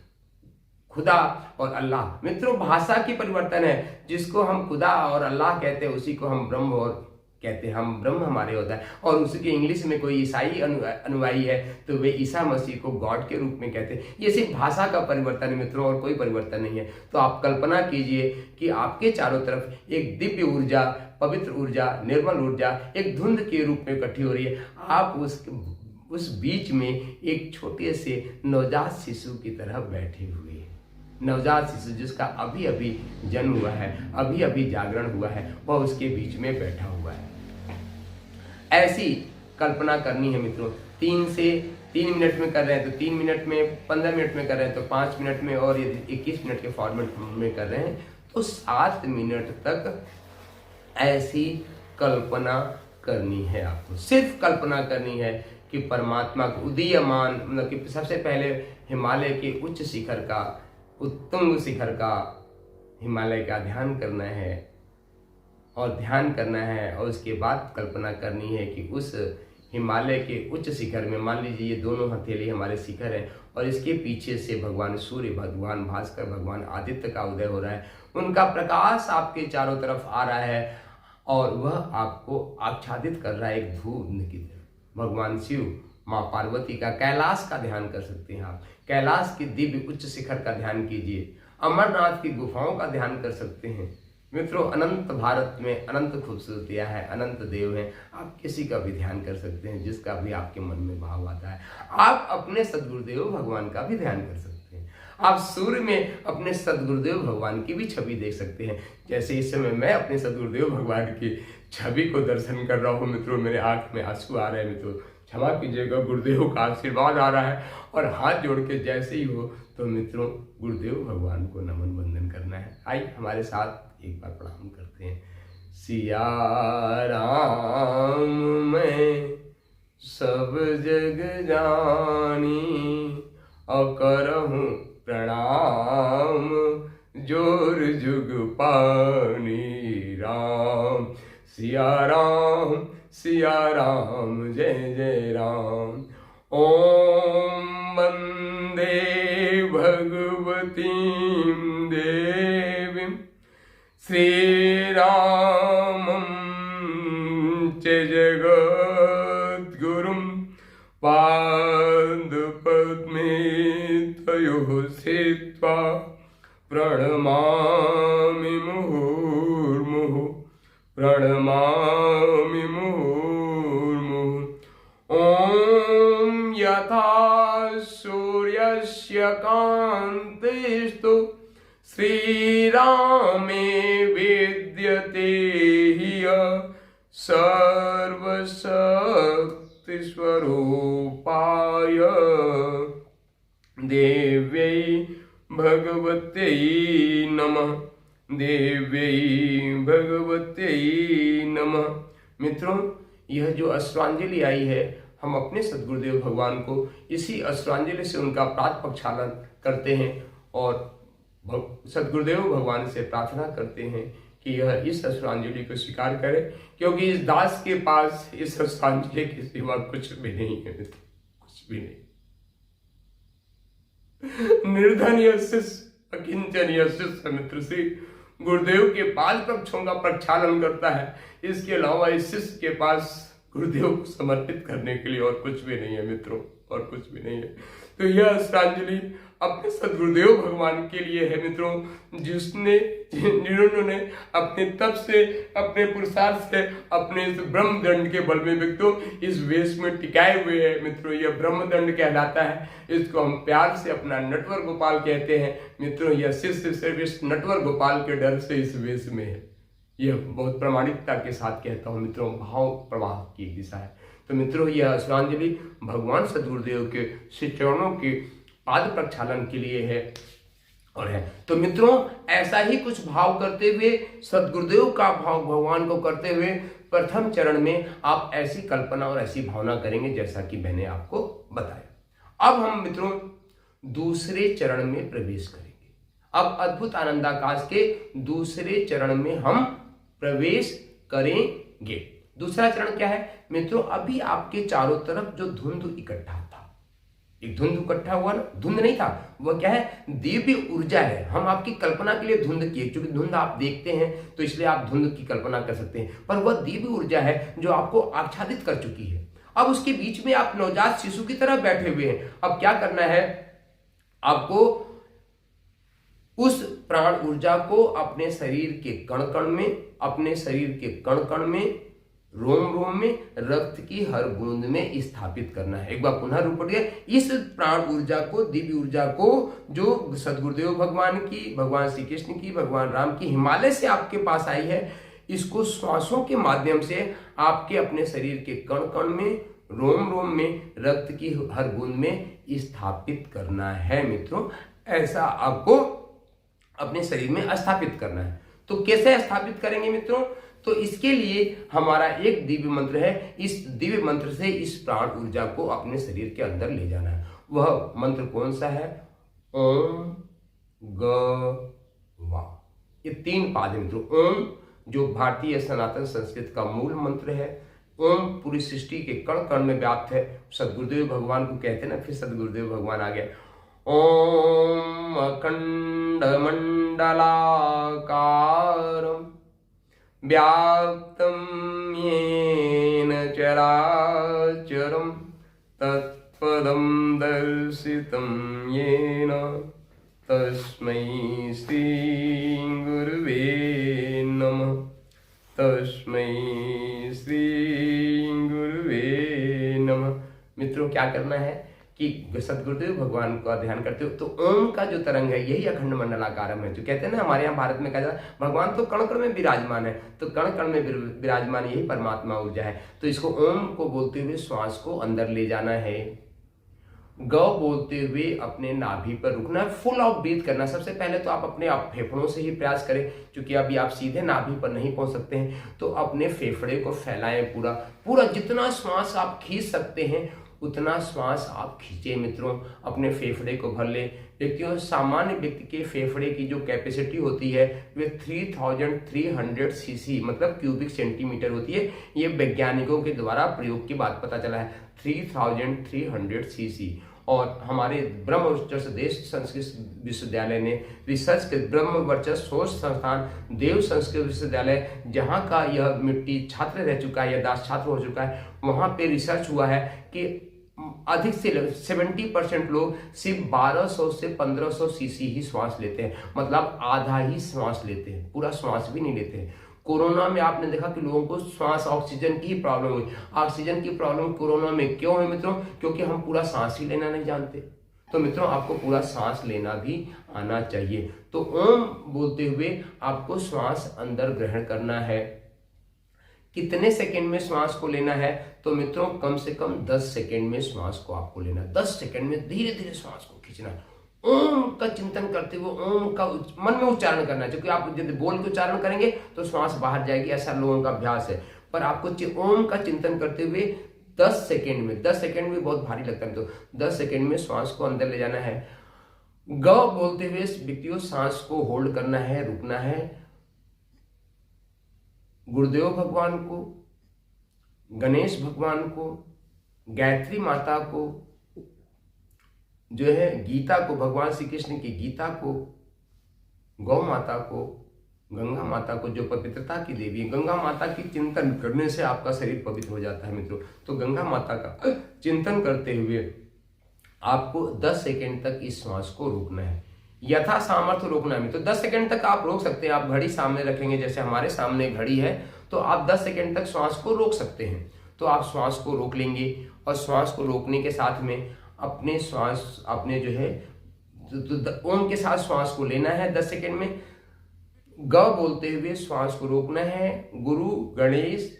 Speaker 1: खुदा और अल्लाह मित्रों भाषा की परिवर्तन है। जिसको हम खुदा और अल्लाह कहते हैं उसी को हम ब्रह्म और कहते हैं, हम ब्रह्म हमारे होता है। और उसी के इंग्लिश में कोई ईसाई अनुयायी है तो वे ईसा मसीह को गॉड के रूप में कहते हैं। ये सिर्फ भाषा का परिवर्तन है मित्रों, और कोई परिवर्तन नहीं है। तो आप कल्पना कीजिए कि आपके चारों तरफ एक दिव्य ऊर्जा, पवित्र ऊर्जा, निर्मल ऊर्जा एक धुंध के रूप में इकट्ठी हो रही है। आप उस बीच में एक छोटे से नवजात शिशु की तरह बैठे हुए हैं। नवजात शिशु जिसका अभी अभी जन्म हुआ है, अभी अभी जागरण हुआ है, वह उसके बीच में बैठा हुआ है। ऐसी कल्पना करनी है मित्रों। 3 मिनट में कर रहे हैं तो 3 मिनट में, 15 मिनट में कर रहे हैं तो 5 मिनट में, और यदि 21 मिनट के फॉर्मेट में कर रहे हैं तो 7 मिनट तक ऐसी कल्पना करनी है। आपको सिर्फ कल्पना करनी है कि परमात्मा को उदीयमान, मतलब कि सबसे पहले हिमालय के उच्च शिखर का, उत्तुंग शिखर का, हिमालय का ध्यान करना है, और ध्यान करना है। और उसके बाद कल्पना करनी है कि उस हिमालय के उच्च शिखर में, मान लीजिए ये दोनों हथेली हमारे शिखर हैं, और इसके पीछे से भगवान सूर्य, भगवान भास्कर, भगवान आदित्य का उदय हो रहा है। उनका प्रकाश आपके चारों तरफ आ रहा है और वह आपको आच्छादित कर रहा है एक धूप की तरह। भगवान शिव, माँ पार्वती का, कैलाश का ध्यान कर सकते हैं आप। कैलाश की दिव्य उच्च शिखर का ध्यान कीजिए। अमरनाथ की गुफाओं का ध्यान कर सकते हैं मित्रों। अनंत भारत में अनंत खूबसूरतियां हैं, अनंत देव हैं। आप किसी का भी ध्यान कर सकते हैं जिसका भी आपके मन में भाव आता है। आप अपने सद्गुरुदेव भगवान का भी ध्यान कर सकते हैं। आप सूर्य में अपने सदगुरुदेव भगवान की भी छवि देख सकते हैं। जैसे इस समय मैं अपने सदगुरुदेव भगवान की छवि को दर्शन कर रहा हूँ मित्रों, मेरे आंख में आंसू आ रहे हैं मित्रों, क्षमा कीजिएगा, गुरुदेव का आशीर्वाद आ रहा है। और हाथ जोड़ के जैसे ही हो तो मित्रों गुरुदेव भगवान को नमन वंदन करना है। आइए हमारे साथ एक बार प्रणाम करते हैं। सिया राम मैं सब जग जानी, अकरहूँ प्रणाम जोर जुग पानी। राम सिया राम जय जय राम। ओम वंदे भगवती देवी श्रीरामं च जगद्गुरुं पादपद्मे तयोः स्थित्वा प्रणमामि मुहुर्मुहुः प्रणमामि मुहुर्मुहुः। ॐ यथा सूर्यस्य कान्तिस्तु श्रीरामे विद्यते ह्यः सर्वशक्तिस्वरूपाय देव्यै भगवत्यै नमः, देव्यै भगवत्यै नमः। मित्रों, यह जो अश्रांजलि आई है, हम अपने सदगुरुदेव भगवान को इसी अश्रांजलि से उनका प्रात प्रक्षालन करते हैं और सदगुरुदेव भगवान से प्रार्थना करते हैं कि यह इस अश्रांजलि को स्वीकार करे, क्योंकि इस दास के पास इस अश्रांजलि के सिवा कुछ भी नहीं है मित्र, कुछ भी नहीं। निर्धन शिष्य अकिंचन शिष्य मित्र से गुरुदेव के पाद पक्षों का प्रक्षालन करता है। इसके अलावा इस शिष्य के पास गुरुदेव को समर्पित करने के लिए और कुछ भी नहीं है मित्रों, और कुछ भी नहीं है। तो यह श्रद्धांजलि अपने सदगुरुदेव भगवान के लिए है मित्रों, जिन्होंने अपने तप से, अपने पुरुषार्थ से, अपने इस ब्रह्मदंड के बल में मित्रों इस वेश में टिकाए हुए हैं मित्रों। यह ब्रह्मदंड कहलाता है। इसको हम प्यार से अपना नटवर गोपाल कहते हैं मित्रों। यह शिष्य सिर्फ इस नटवर गोपाल के डर से इस वेश में है। यह बहुत प्रामाणिकता के साथ कहता हूँ मित्रों, भाव प्रवाह की दिशा है। तो मित्रों, यह श्रद्धांजलि भगवान सदगुरुदेव के श्री चरणों के पाद प्रक्षालन के लिए है और है। तो मित्रों, ऐसा ही कुछ भाव करते हुए, सदगुरुदेव का भाव भगवान को करते हुए, प्रथम चरण में आप ऐसी कल्पना और ऐसी भावना करेंगे जैसा कि मैंने आपको बताया। अब हम मित्रों दूसरे चरण में प्रवेश करेंगे। अब अद्भुत आनंदाकाश के दूसरे चरण में हम प्रवेश करेंगे। दूसरा चरण क्या है मित्रों? अभी आपके चारों तरफ जो धुंध इकट्ठा था, एक धुंध इकट्ठा हुआ ना, धुंध नहीं था, वह क्या है? दिव्य ऊर्जा है। हम आपकी कल्पना के लिए धुंध किए, क्योंकि धुंध आप देखते हैं तो इसलिए आप धुंध की कल्पना कर सकते हैं, पर वह दिव्य ऊर्जा है जो आपको आच्छादित कर चुकी है। अब उसके बीच में आप नवजात शिशु की तरह बैठे हुए हैं। अब क्या करना है आपको? उस प्राण ऊर्जा को अपने शरीर के कण कण में, अपने शरीर के कण कण में, रोम रोम में, रक्त की हर बूंद में स्थापित करना है। एक बार पुनः रूप गया, इस प्राण ऊर्जा को, दिव्य ऊर्जा को, जो सदगुरुदेव भगवान की, भगवान श्री कृष्ण की, भगवान राम की हिमालय से आपके पास आई है, इसको श्वासों के माध्यम से आपके अपने शरीर के कण कण में, रोम रोम में, रक्त की हर बूंद में स्थापित करना है मित्रों। ऐसा आपको अपने शरीर में स्थापित करना है। तो कैसे स्थापित करेंगे मित्रों? तो इसके लिए हमारा एक दिव्य मंत्र है। इस दिव्य मंत्र से इस प्राण ऊर्जा को अपने शरीर के अंदर ले जाना है। वह मंत्र कौन सा है? ओम ग वा। ये 3 पाद है मित्रों। ओम जो भारतीय सनातन संस्कृत का मूल मंत्र है। ओम पूरी सृष्टि के कण कण में व्याप्त है। सदगुरुदेव भगवान को कहते हैं ना, फिर सदगुरुदेव भगवान आ गया। ओम अखंड मंडलाकारं व्याप्तं येन चराचरं तत्पदं दर्शितं येन तस्मै श्री गुरुवे नमः, तस्मै श्री गुरुवे नमः। मित्रों, क्या करना है कि सदगुरुदेव भगवान का ध्यान करते हो तो ओम का जो तरंग है यही अखंड मंडलाकारम है। जो कहते हैं ना, हमारे यहाँ भारत में कहा जाता है भगवान तो कण कण में विराजमान है, तो कण कण में विराजमान यही परमात्मा ऊर्जा है। तो इसको ओम को बोलते हुए श्वास को अंदर ले जाना है। ग बोलते हुए अपने नाभि पर रुकना है, फुल ऑफ ब्रीथ करना। सबसे पहले तो आप अपने फेफड़ों से ही प्रयास करें, क्योंकि अभी आप सीधे नाभि पर नहीं पहुंच सकते हैं। तो अपने फेफड़े को फैलाएं, पूरा पूरा जितना श्वास आप खींच सकते हैं उतना श्वास आप खींचे मित्रों, अपने फेफड़े को भर ले। व्यक्तियों, सामान्य व्यक्ति के फेफड़े की जो कैपेसिटी होती है वे 3300 सीसी मतलब क्यूबिक सेंटीमीटर होती है। ये वैज्ञानिकों के द्वारा प्रयोग की बात पता चला है, 3300 सीसी। और हमारे ब्रह्म वर्चस्व देश संस्कृत विश्वविद्यालय ने रिसर्च के ब्रह्म वर्चस्व शोध संस्थान देव संस्कृत विश्वविद्यालय, जहाँ का यह मिट्टी छात्र रह चुका है या दास छात्र हो चुका है, वहाँ पे रिसर्च हुआ है कि अधिक से 70% लोग सिर्फ 1200 से 1500 सीसी ही श्वास लेते हैं, मतलब आधा ही श्वास लेते हैं, पूरा श्वास भी नहीं लेते हैं। कोरोना में आपने देखा कि लोगों को श्वास ऑक्सीजन की ही प्रॉब्लम हुई। ऑक्सीजन की प्रॉब्लम कोरोना में क्यों है मित्रों? क्योंकि हम पूरा सांस ही लेना नहीं जानते। तो मित्रों, आपको पूरा सांस लेना भी आना चाहिए। तो ओम बोलते हुए आपको श्वास अंदर ग्रहण करना है। कितने सेकंड में श्वास को लेना है? तो मित्रों, कम से कम 10 सेकंड में श्वास को आपको लेना है। 10 सेकंड में धीरे धीरे श्वास को खींचना है। ओम का चिंतन करते हुए ओम का मन में उच्चारण करना है, क्योंकि आप यदि बोल के उच्चारण करेंगे तो श्वास बाहर जाएगी, ऐसा लोगों का अभ्यास है। पर आपको ओम का चिंतन करते हुए 10 सेकंड में, 10 सेकंड में बहुत भारी लगता है तो 10 सेकंड में श्वास को अंदर ले जाना है। ग बोलते हुए व्यक्तियों सांस को होल्ड करना है, रुकना है। गुरुदेव भगवान को, गणेश भगवान को, गायत्री माता को, जो है गीता को, भगवान श्री कृष्ण की गीता को, गौ माता को, गंगा माता को, जो पवित्रता की देवी है, गंगा माता की चिंतन करने से आपका शरीर पवित्र हो जाता है मित्रों। तो गंगा माता का चिंतन करते हुए आपको 10 सेकंड तक इस श्वास को रोकना है, यथा सामर्थ्य रोकना है मित्रों। 10 सेकंड तक आप रोक सकते हैं। आप घड़ी सामने रखेंगे, जैसे हमारे सामने घड़ी है, तो आप 10 सेकंड तक श्वास को रोक सकते हैं। तो आप श्वास को रोक लेंगे और श्वास को रोकने के साथ में अपने श्वास अपने जो है ओम के साथ श्वास को लेना है 10 सेकंड में। ग बोलते हुए श्वास को रोकना है। गुरु, गणेश,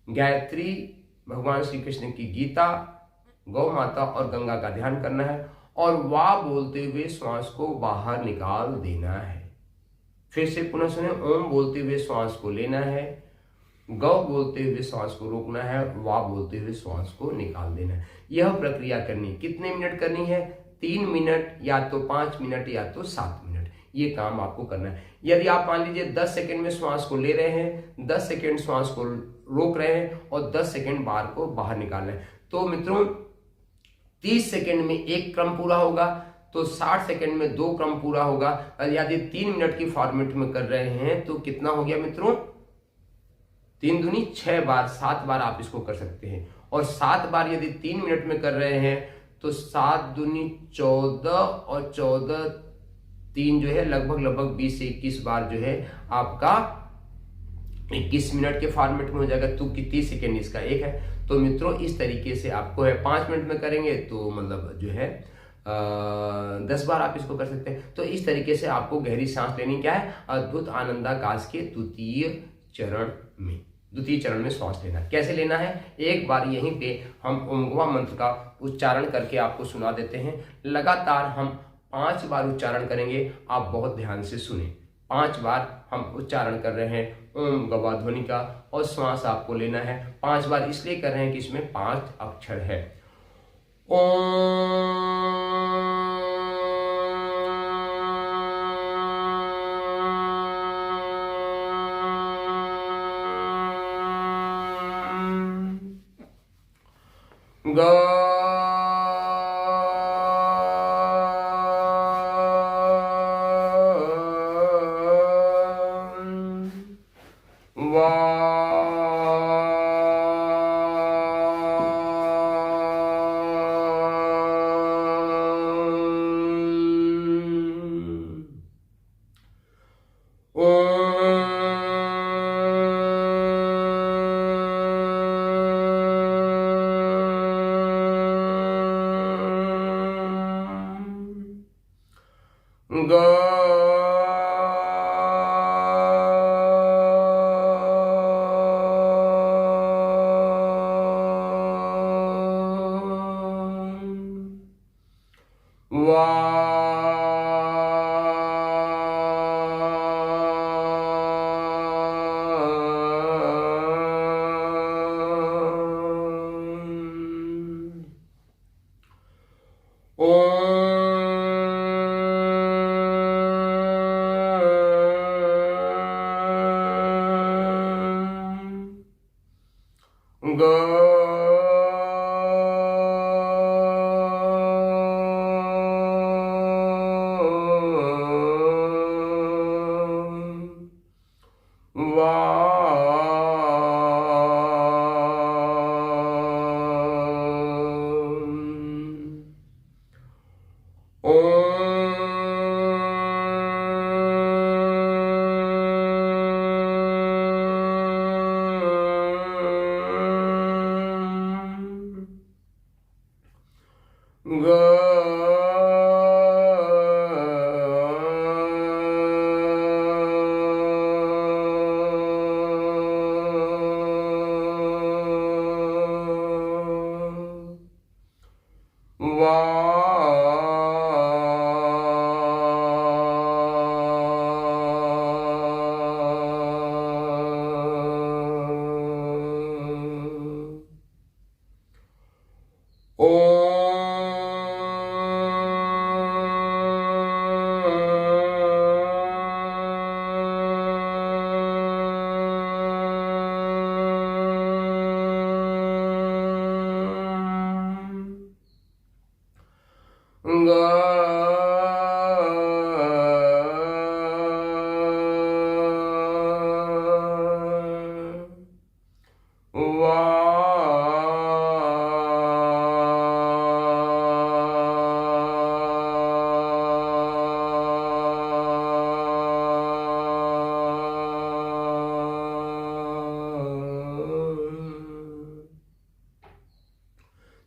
Speaker 1: गायत्री, भगवान श्री कृष्ण की गीता, गौ माता और गंगा का ध्यान करना है। और वाह बोलते हुए श्वास को बाहर निकाल देना है। फिर से पुनः सुने, ओम बोलते हुए श्वास को लेना है, गौ बोलते हुए श्वास को रोकना है, वाह बोलते हुए श्वास को निकाल देना है। यह प्रक्रिया करनी कितने मिनट करनी है? 3 मिनट, या तो 5 मिनट, या तो 7 मिनट। ये काम आपको करना है। यदि आप मान लीजिए 10 सेकंड में श्वास को ले रहे हैं, 10 सेकंड श्वास को रोक रहे हैं और 10 सेकंड बाहर निकाल रहे हैं, तो मित्रों 30 सेकंड में एक क्रम पूरा होगा, तो 60 सेकंड में 2 क्रम पूरा होगा। और यदि 3 मिनट की फॉर्मेट में कर रहे हैं तो कितना हो गया मित्रों? 3 दूनी 6 बार, 7 बार आप इसको कर सकते हैं। और 7 बार यदि 3 मिनट में कर रहे हैं तो 7 दूनी 14 और 14 3 जो है लगभग 20 से 21 बार जो है आपका 21 मिनट के फॉर्मेट में हो जाएगा। तो 30 सेकेंड इसका एक है। तो मित्रों इस तरीके से आपको है, 5 मिनट में करेंगे तो मतलब जो है 10 बार आप इसको कर सकते हैं। तो इस तरीके से आपको गहरी सांस लेनी क्या है? अद्भुत आनंदाकाश के द्वितीय चरण में श्वास लेना। कैसे लेना है? एक बार यहीं पे हम ओंगवा मंत्र का उच्चारण करके आपको सुना देते हैं। लगातार हम 5 बार उच्चारण करेंगे, आप बहुत ध्यान से सुने। 5 बार हम उच्चारण कर रहे हैं ओम गवा ध्वनि का, और श्वास आपको लेना है 5 बार इसलिए कर रहे हैं कि इसमें 5 अक्षर है। ओम ग ग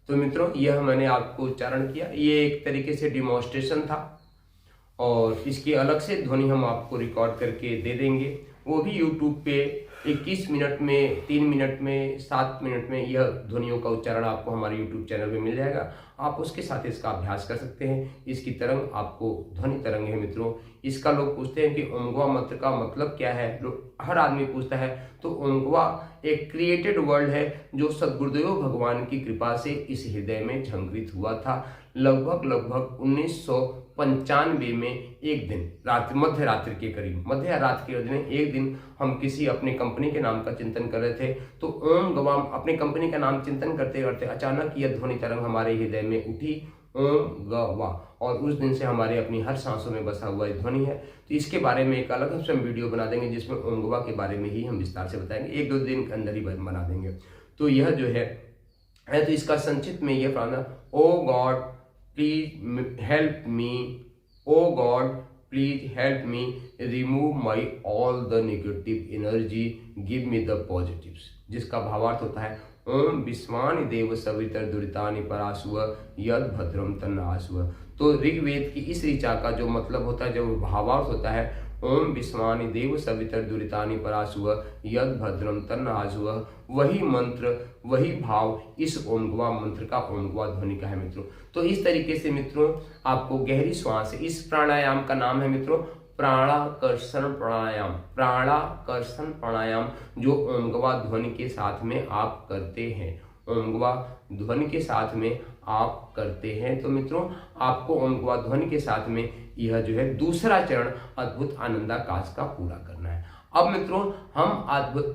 Speaker 1: तो मित्रों, यह मैंने आपको उच्चारण किया, ये एक तरीके से डिमॉन्स्ट्रेशन था और इसकी अलग से ध्वनि हम आपको रिकॉर्ड करके दे देंगे, वो भी यूट्यूब पे 21 मिनट में, 3 मिनट में, 7 मिनट में यह ध्वनियों का उच्चारण आपको हमारे यूट्यूब चैनल पे मिल जाएगा। आप उसके साथ इसका अभ्यास कर सकते हैं। इसकी तरंग आपको ध्वनि तरंग है मित्रों। इसका लोग पूछते हैं कि ओंगवा मंत्र का मतलब क्या है, हर आदमी पूछता है। तो ओंगवा एक क्रिएटेड वर्ड है जो सद्गुरुदेव भगवान की कृपा से इस हृदय में झंकृत हुआ था। लगभग 1995 में एक दिन मध्य रात्रि के करीब, मध्य रात्रि के दिन एक दिन हम किसी अपने कंपनी के नाम का चिंतन कर रहे थे। तो ओम गवाम अपने कंपनी का नाम चिंतन करते करते अचानक यह ध्वनि तरंग हमारे हृदय में उठी, ओम गवा, और उस दिन से हमारे अपनी हर सांसों में बसा हुआ ध्वनि है। तो इसके बारे में एक अलग से हम वीडियो बना देंगे जिसमें ओम गवा के बारे में ही हम विस्तार से बताएंगे, 1-2 दिन के अंदर ही बना देंगे। तो यह जो है तो इसका संक्षिप्त में यह प्रार्थना, O God please help me, O God please help me remove my all the negative energy, give me the positives, जिसका भावार्थ होता है ओम विश्वानि देव सवितर दुरितानि परासुव यद भद्रम तन्नासुव। तो ऋग्वेद की इस ऋचा का जो मतलब होता है, जो भावार्थ होता है, ओम विश्वानि देव सवितर दुरितानि परासुव यद भद्रम तन्नासुव, वही मंत्र, वही भाव इस ओंगवा मंत्र का, ओंगवा ध्वनि का है मित्रों। तो इस तरीके से मित्रों आपको गहरी श्वास, इस प्राणायाम का नाम है मित्रों प्राणाकर्षण प्राणायाम, प्राणाकर्षण प्राणायाम, जो ओंगवा ध्वनि के साथ में आप करते हैं, ओंगवा ध्वनि के साथ में आप करते हैं। तो मित्रों आपको ओंगवा ध्वनि के साथ में यह जो है दूसरा चरण अद्भुत आनंदाकाश का पूरा करना है। अब मित्रों हम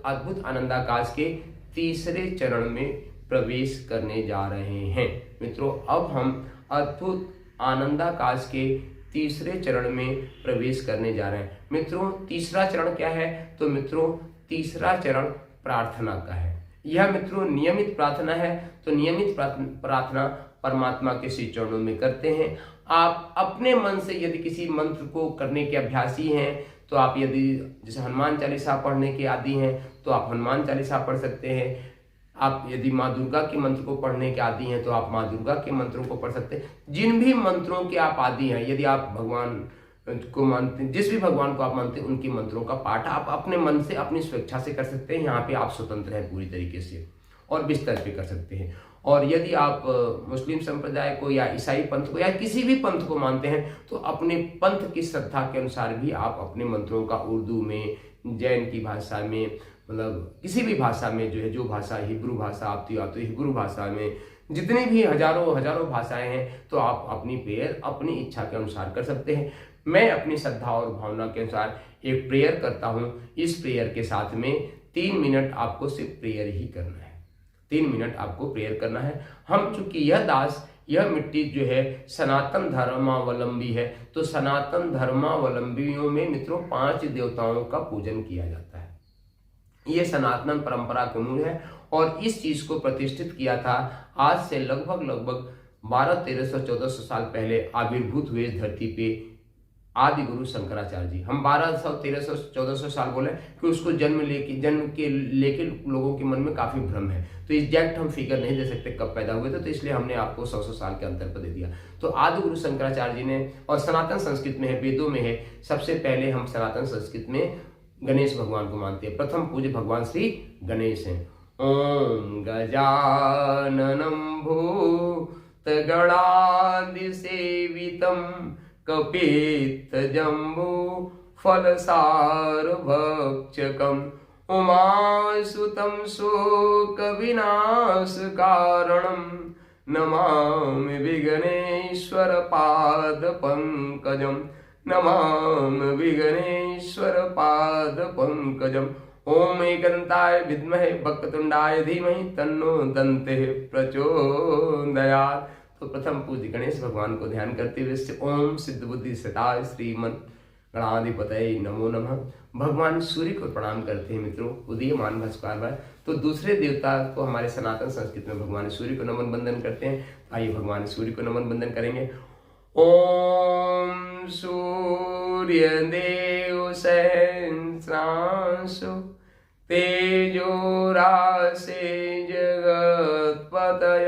Speaker 1: अद्भुत आनंदाकाश के तीसरे चरण में प्रवेश करने जा रहे हैं। मित्रों अब हम अद्भुत आनंदाकाश के तीसरे चरण में प्रवेश करने जा रहे हैं। मित्रों तीसरा चरण क्या है, तो मित्रों तीसरा चरण प्रार्थना का है। यह मित्रों नियमित प्रार्थना है। तो नियमित प्रार्थना परमात्मा के श्री चरणों में करते हैं। आप अपने मन से यदि किसी मंत्र को करने के अभ्यासी हैं तो आप, यदि जैसे हनुमान चालीसा पढ़ने के आदी हैं तो आप हनुमान चालीसा पढ़ सकते हैं। आप यदि माँ दुर्गा के मंत्र को पढ़ने के आदी हैं तो आप माँ दुर्गा के मंत्रों को पढ़ सकते हैं। जिन भी मंत्रों के आप आदी हैं, यदि आप भगवान को मानते हैं, जिस भी भगवान को आप मानते हैं उनके मंत्रों का पाठ आप अपने मन से अपनी स्वेच्छा से कर सकते हैं। यहाँ पे आप स्वतंत्र हैं पूरी तरीके से और बिस्तर पे कर सकते हैं। और यदि आप मुस्लिम संप्रदाय को या ईसाई पंथ को या किसी भी पंथ को मानते हैं तो अपने पंथ की श्रद्धा के अनुसार भी आप अपने मंत्रों का उर्दू में, जैन की भाषा में, मतलब किसी भी भाषा में जो है, जो भाषा हिब्रू भाषा आती हो तो हिब्रू भाषा में, जितनी भी हजारों भाषाएं हैं तो आप अपनी प्रेयर अपनी इच्छा के अनुसार कर सकते हैं। मैं अपनी श्रद्धा और भावना के अनुसार एक प्रेयर करता हूँ। इस प्रेयर के साथ में 3 मिनट आपको सिर्फ प्रेयर ही करना है। 3 मिनट आपको प्रेयर करना है। हम चूंकि यह दास, यह मिट्टी जो है सनातन धर्मावलंबी है, तो सनातन धर्मावलंबियों में मित्रों 5 देवताओं का पूजन किया जाता है। ये सनातन परंपरा के मूल है और इस चीज को प्रतिष्ठित किया था आज से लगभग 1200-1300-1400 साल पहले आविर्भूत हुए इस धरती पे आदि गुरु शंकराचार्य जी। हम 1200-1300-1400 साल बोले कि उसको जन्म के लेके लोगों के मन में काफी भ्रम है, तो एग्जैक्ट हम फिगर नहीं दे सकते कब पैदा हुए थे, तो इसलिए हमने आपको 100 साल के अंतर पर दे दिया। तो आदि गुरु शंकराचार्य जी ने, और सनातन संस्कृत में है, वेदों में है, सबसे पहले हम सनातन संस्कृत में गणेश भगवान को मानते हैं। प्रथम पूज्य भगवान श्री गणेश हैं। ओम गजाननं भूतगणादिसेवितं कपित्थजम्बू फलसारभक्षकम् उमासुतं शोकविनाशकारणं नमामि विघ्नेश्वर पादपङ्कजम् नमामि विघ्नेश्वर पादपङ्कजम्। ओम एकदंताय विद्महे वक्रतुंडाय धीमहि तन्नो दन्तेः प्रचोदयात्। तो प्रथम पूज्य गणेश भगवान को ध्यान करते हुए ओम सिद्ध बुद्धि सताय श्रीमन गणाधिपतये नमो नमः। भगवान सूर्य को प्रणाम करते हैं मित्रों, उदीयमान भास्कर। तो दूसरे देवता को हमारे सनातन संस्कृत में भगवान सूर्य को नमन बंदन करते हैं। आइए भगवान सूर्य को नमन बंदन करेंगे। ओम सूर्य देव सहस्रांशु तेजो राशे जगत्पतय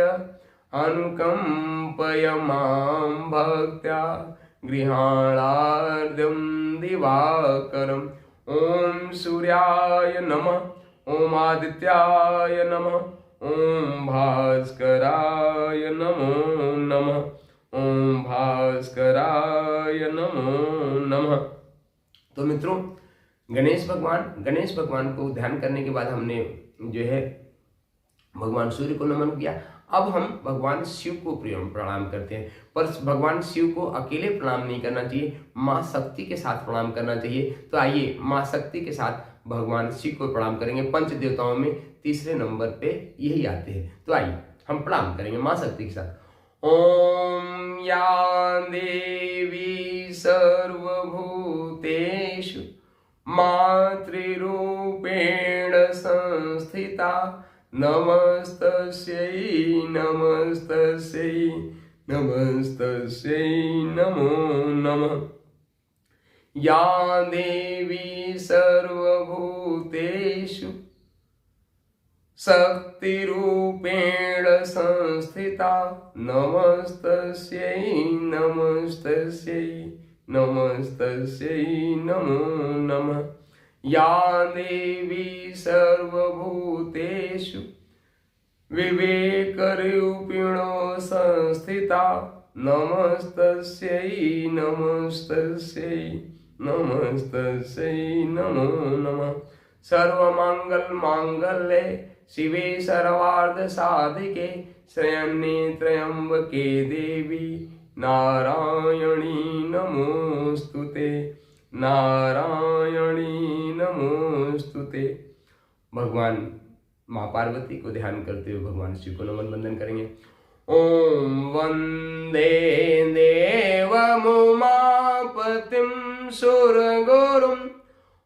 Speaker 1: अनुकंपय मां भक्त्या गृहाणार्धं दिवाकरम्। ओम सूर्याय नमः, ओम आदित्याय नमः, ओम भास्कराय नमो नमः, ओम भास्कराय नमो नमः। तो मित्रों गणेश भगवान को ध्यान करने के बाद हमने जो है भगवान सूर्य को नमन किया। अब हम भगवान शिव को प्रणाम करते हैं, पर भगवान शिव को अकेले प्रणाम नहीं करना चाहिए, माँ शक्ति के साथ प्रणाम करना चाहिए। तो आइए माँ शक्ति के साथ भगवान शिव को प्रणाम करेंगे। पंच देवताओं में तीसरे नंबर पे यही आते हैं। तो आइए हम प्रणाम करेंगे माँ शक्ति के साथ। ओम या देवी सर्वभूतेषु मातृरूपेण संस्थिता नमस्तस्यै नमस्तस्यै नमस्तस्यै नमो नमः। या देवी सर्वभूतेषु शक्तिरूपेण संस्थिता नमस्तस्यै नमस्तस्यै नमस्तस्यै नमो नमः। या देवी सर्वभूतेषु विवेकरूपिणो संस्थिता नमस्तस्यै नमस्तस्यै नमस्तस्यै नमो नमः। सर्वमंगल मांगल्ये शिवे सर्वार्थ साधिके शरण्ये त्र्यंबके देवी नारायणी नमोस्तुते नारायणी नमोस्तुते। भगवान माँ पार्वती को ध्यान करते हुए भगवान शिव को नमन बंदन करेंगे। ओम वंदे देवमुमापतिं सुरगुरुं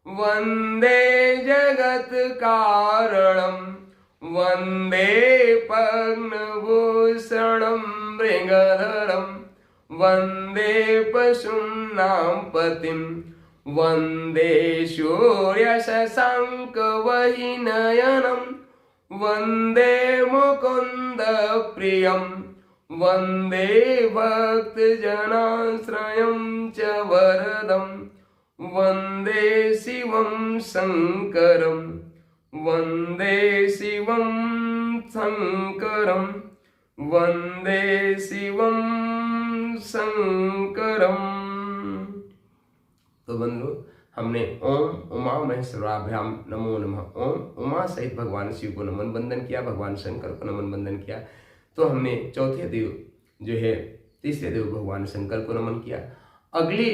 Speaker 1: वंदे जगत कारणं वंदे पद्मभूषणं मृगधरं वंदे पशूनां पतिं वंदे सूर्यशशाङ्कवहिनयनं वंदे मुकुन्द प्रियं वन्दे भक्तजनाश्रयं च वरदं वन्दे शिवं शङ्करं वन्दे शिवं शङ्करं वन्दे शिवं शङ्करम्। तो बंधु, हमने ओम उमा महेश्वराभ्याम नमो नमः, ओम उमा सहित भगवान शिव को नमन बंदन किया, भगवान शंकर को नमन बंदन किया। तो हमने चौथे देव जो है तीसरे देव भगवान शंकर को नमन किया। अगले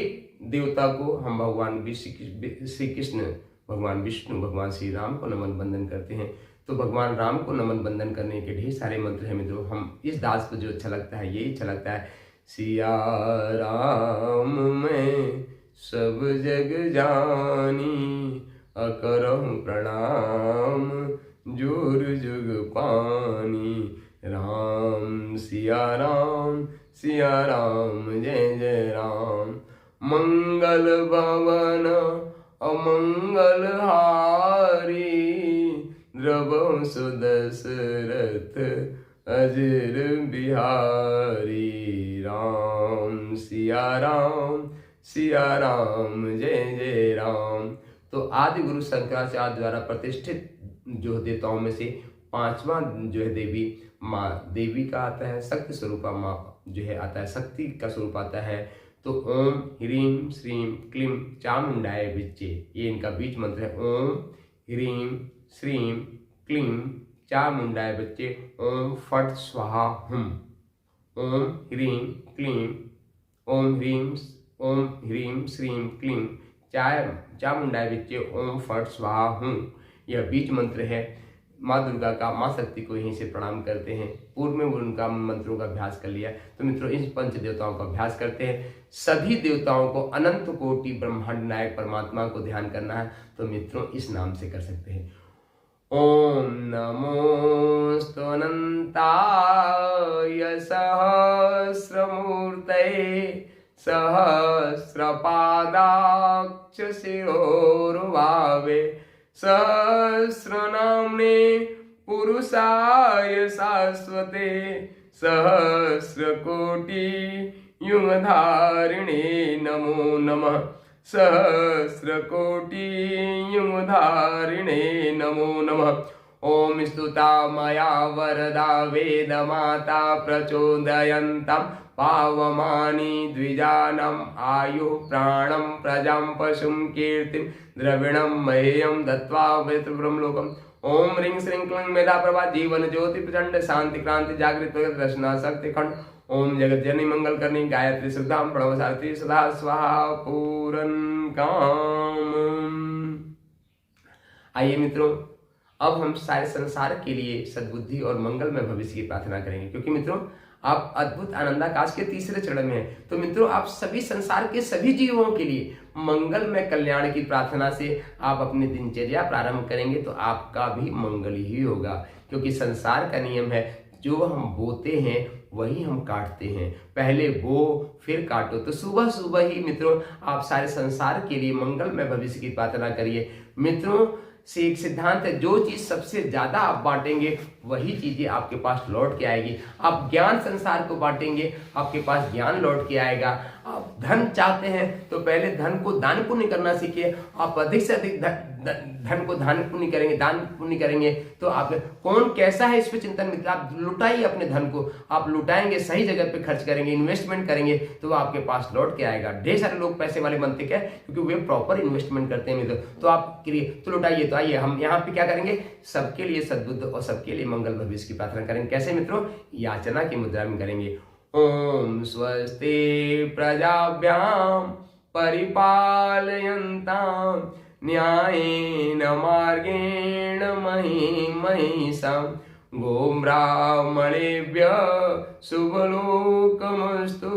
Speaker 1: देवता को हम भगवान श्री कृष्ण, भगवान विष्णु, भगवान श्री राम को नमन बंदन करते हैं। तो भगवान राम को नमन बंदन करने के ढेर सारे मंत्र हैं मित्रों। हम इस दास को जो अच्छा लगता है यही अच्छा लगता है, सिया राम मैं सब जग जानी, अकरहु प्रणाम जोर जुग पानी। राम सिया राम जय जय राम। मंगल भवन अमंगल हारी, द्रवहु सुदशरथ अजर बिहारी। राम सिया राम जय जय राम। तो आदि गुरु शंकराचार्य द्वारा प्रतिष्ठित जो देवताओं में से पांचवा जो है देवी माँ देवी का आता है, शक्ति स्वरूपा माँ जो है आता है, शक्ति का स्वरूप आता है। तो ओम ह्रीम श्रीम क्लीम चामुंडाय विच्चे, ये इनका बीज मंत्र है। ओम ह्रीम श्रीम क्लीम चामुंडाय विच्चे, ओम फट स्वाहा हुम। ओम ह्रीम क्लीम ओम ह्रीम श्रीम क्लीम चामुंडाय विच्चे, ओम फट स्वाहा हुम। यह बीज मंत्र है। माँ दुर्गा का, माँ शक्ति को यहीं से प्रणाम करते हैं। पूर्व में उनका मंत्रों का अभ्यास कर लिया। तो मित्रों इन पंच देवताओं का अभ्यास करते हैं। सभी देवताओं को, अनंत कोटि ब्रह्मांड नायक परमात्मा को ध्यान करना है। तो मित्रों इस नाम से कर सकते हैं। ओम नमोस्तु अनंताय सहस्रमूर्तये, सहस्रपादाक्ष शिरोरुभावे, सहस्रनाम्ने पुरुषाय शाश्वते, सहस्रकोटि युगधारिणे नमो नमः। सहस्रकोटि युगधारिणे नमो नमः। ओम स्तुता मया वरदा वेदमाता प्रचोदयन्तं, पावमानि द्विजानम् आयुः प्राणं प्रजां पशुं कीर्तिं, द्रविणं मह्यं दत्त्वा वेत्रपुरं लोकम्। ओम ह्रीं श्रीं क्लीं मेधा प्रभा जीवन ज्योति प्रचंड शांति क्रांति जागृत दर्शना शक्ति खंड। ओम जगत जननी मंगल करनी गायत्री सुधाम प्रणव सारथी सदा स्वाहा पूरन काम। आइए मित्रों, अब हम सारे संसार के लिए सद्बुद्धि और मंगलमय भविष्य की प्रार्थना करेंगे, क्योंकि मित्रों आप अद्भुत आनंदाकाश के तीसरे चरण में हैं। तो मित्रों आप सभी संसार के सभी जीवों के लिए मंगलमय कल्याण की प्रार्थना से आप अपनी दिनचर्या प्रारंभ करेंगे तो आपका भी मंगल ही होगा, क्योंकि संसार का नियम है जो हम बोते हैं वही हम काटते हैं। पहले बो फिर काटो। तो सुबह सुबह ही मित्रों आप सारे संसार के लिए मंगलमय भविष्य की प्रार्थना करिए। मित्रों से एक सिद्धांत है, जो चीज सबसे ज्यादा आप बांटेंगे वही चीजें आपके पास लौट के आएगी। आप ज्ञान संसार को बांटेंगे आपके पास ज्ञान लौट के आएगा। आप धन चाहते हैं तो पहले धन को दान पुण्य करना सीखिए। आप अधिक से अधिक धन को दान पुण्य करेंगे तो आप कौन कैसा है इस पर चिंतन मित्र। आप लुटाइए अपने धन को, आप लुटाएंगे सही जगह पे खर्च करेंगे, इन्वेस्टमेंट करेंगे तो वो आपके पास लौट के आएगा। ढेर सारे लोग पैसे वाले बनते क्या, क्योंकि वे प्रॉपर इन्वेस्टमेंट करते हैं मित्र। तो आप तो लुटाइए। तो आइए हम यहाँ पे क्या करेंगे, सबके लिए सद्बुद्ध और सबके लिए मंगल भविष्य की प्रार्थना करेंगे। कैसे मित्रों, याचना की मुद्रा में करेंगे। ओम स्वस्ति प्रजाभ्यां परिपालयन्तां न्यायेन मार्गेण महिषां गोब्राह्मणेभ्यः शुभलोकमस्तु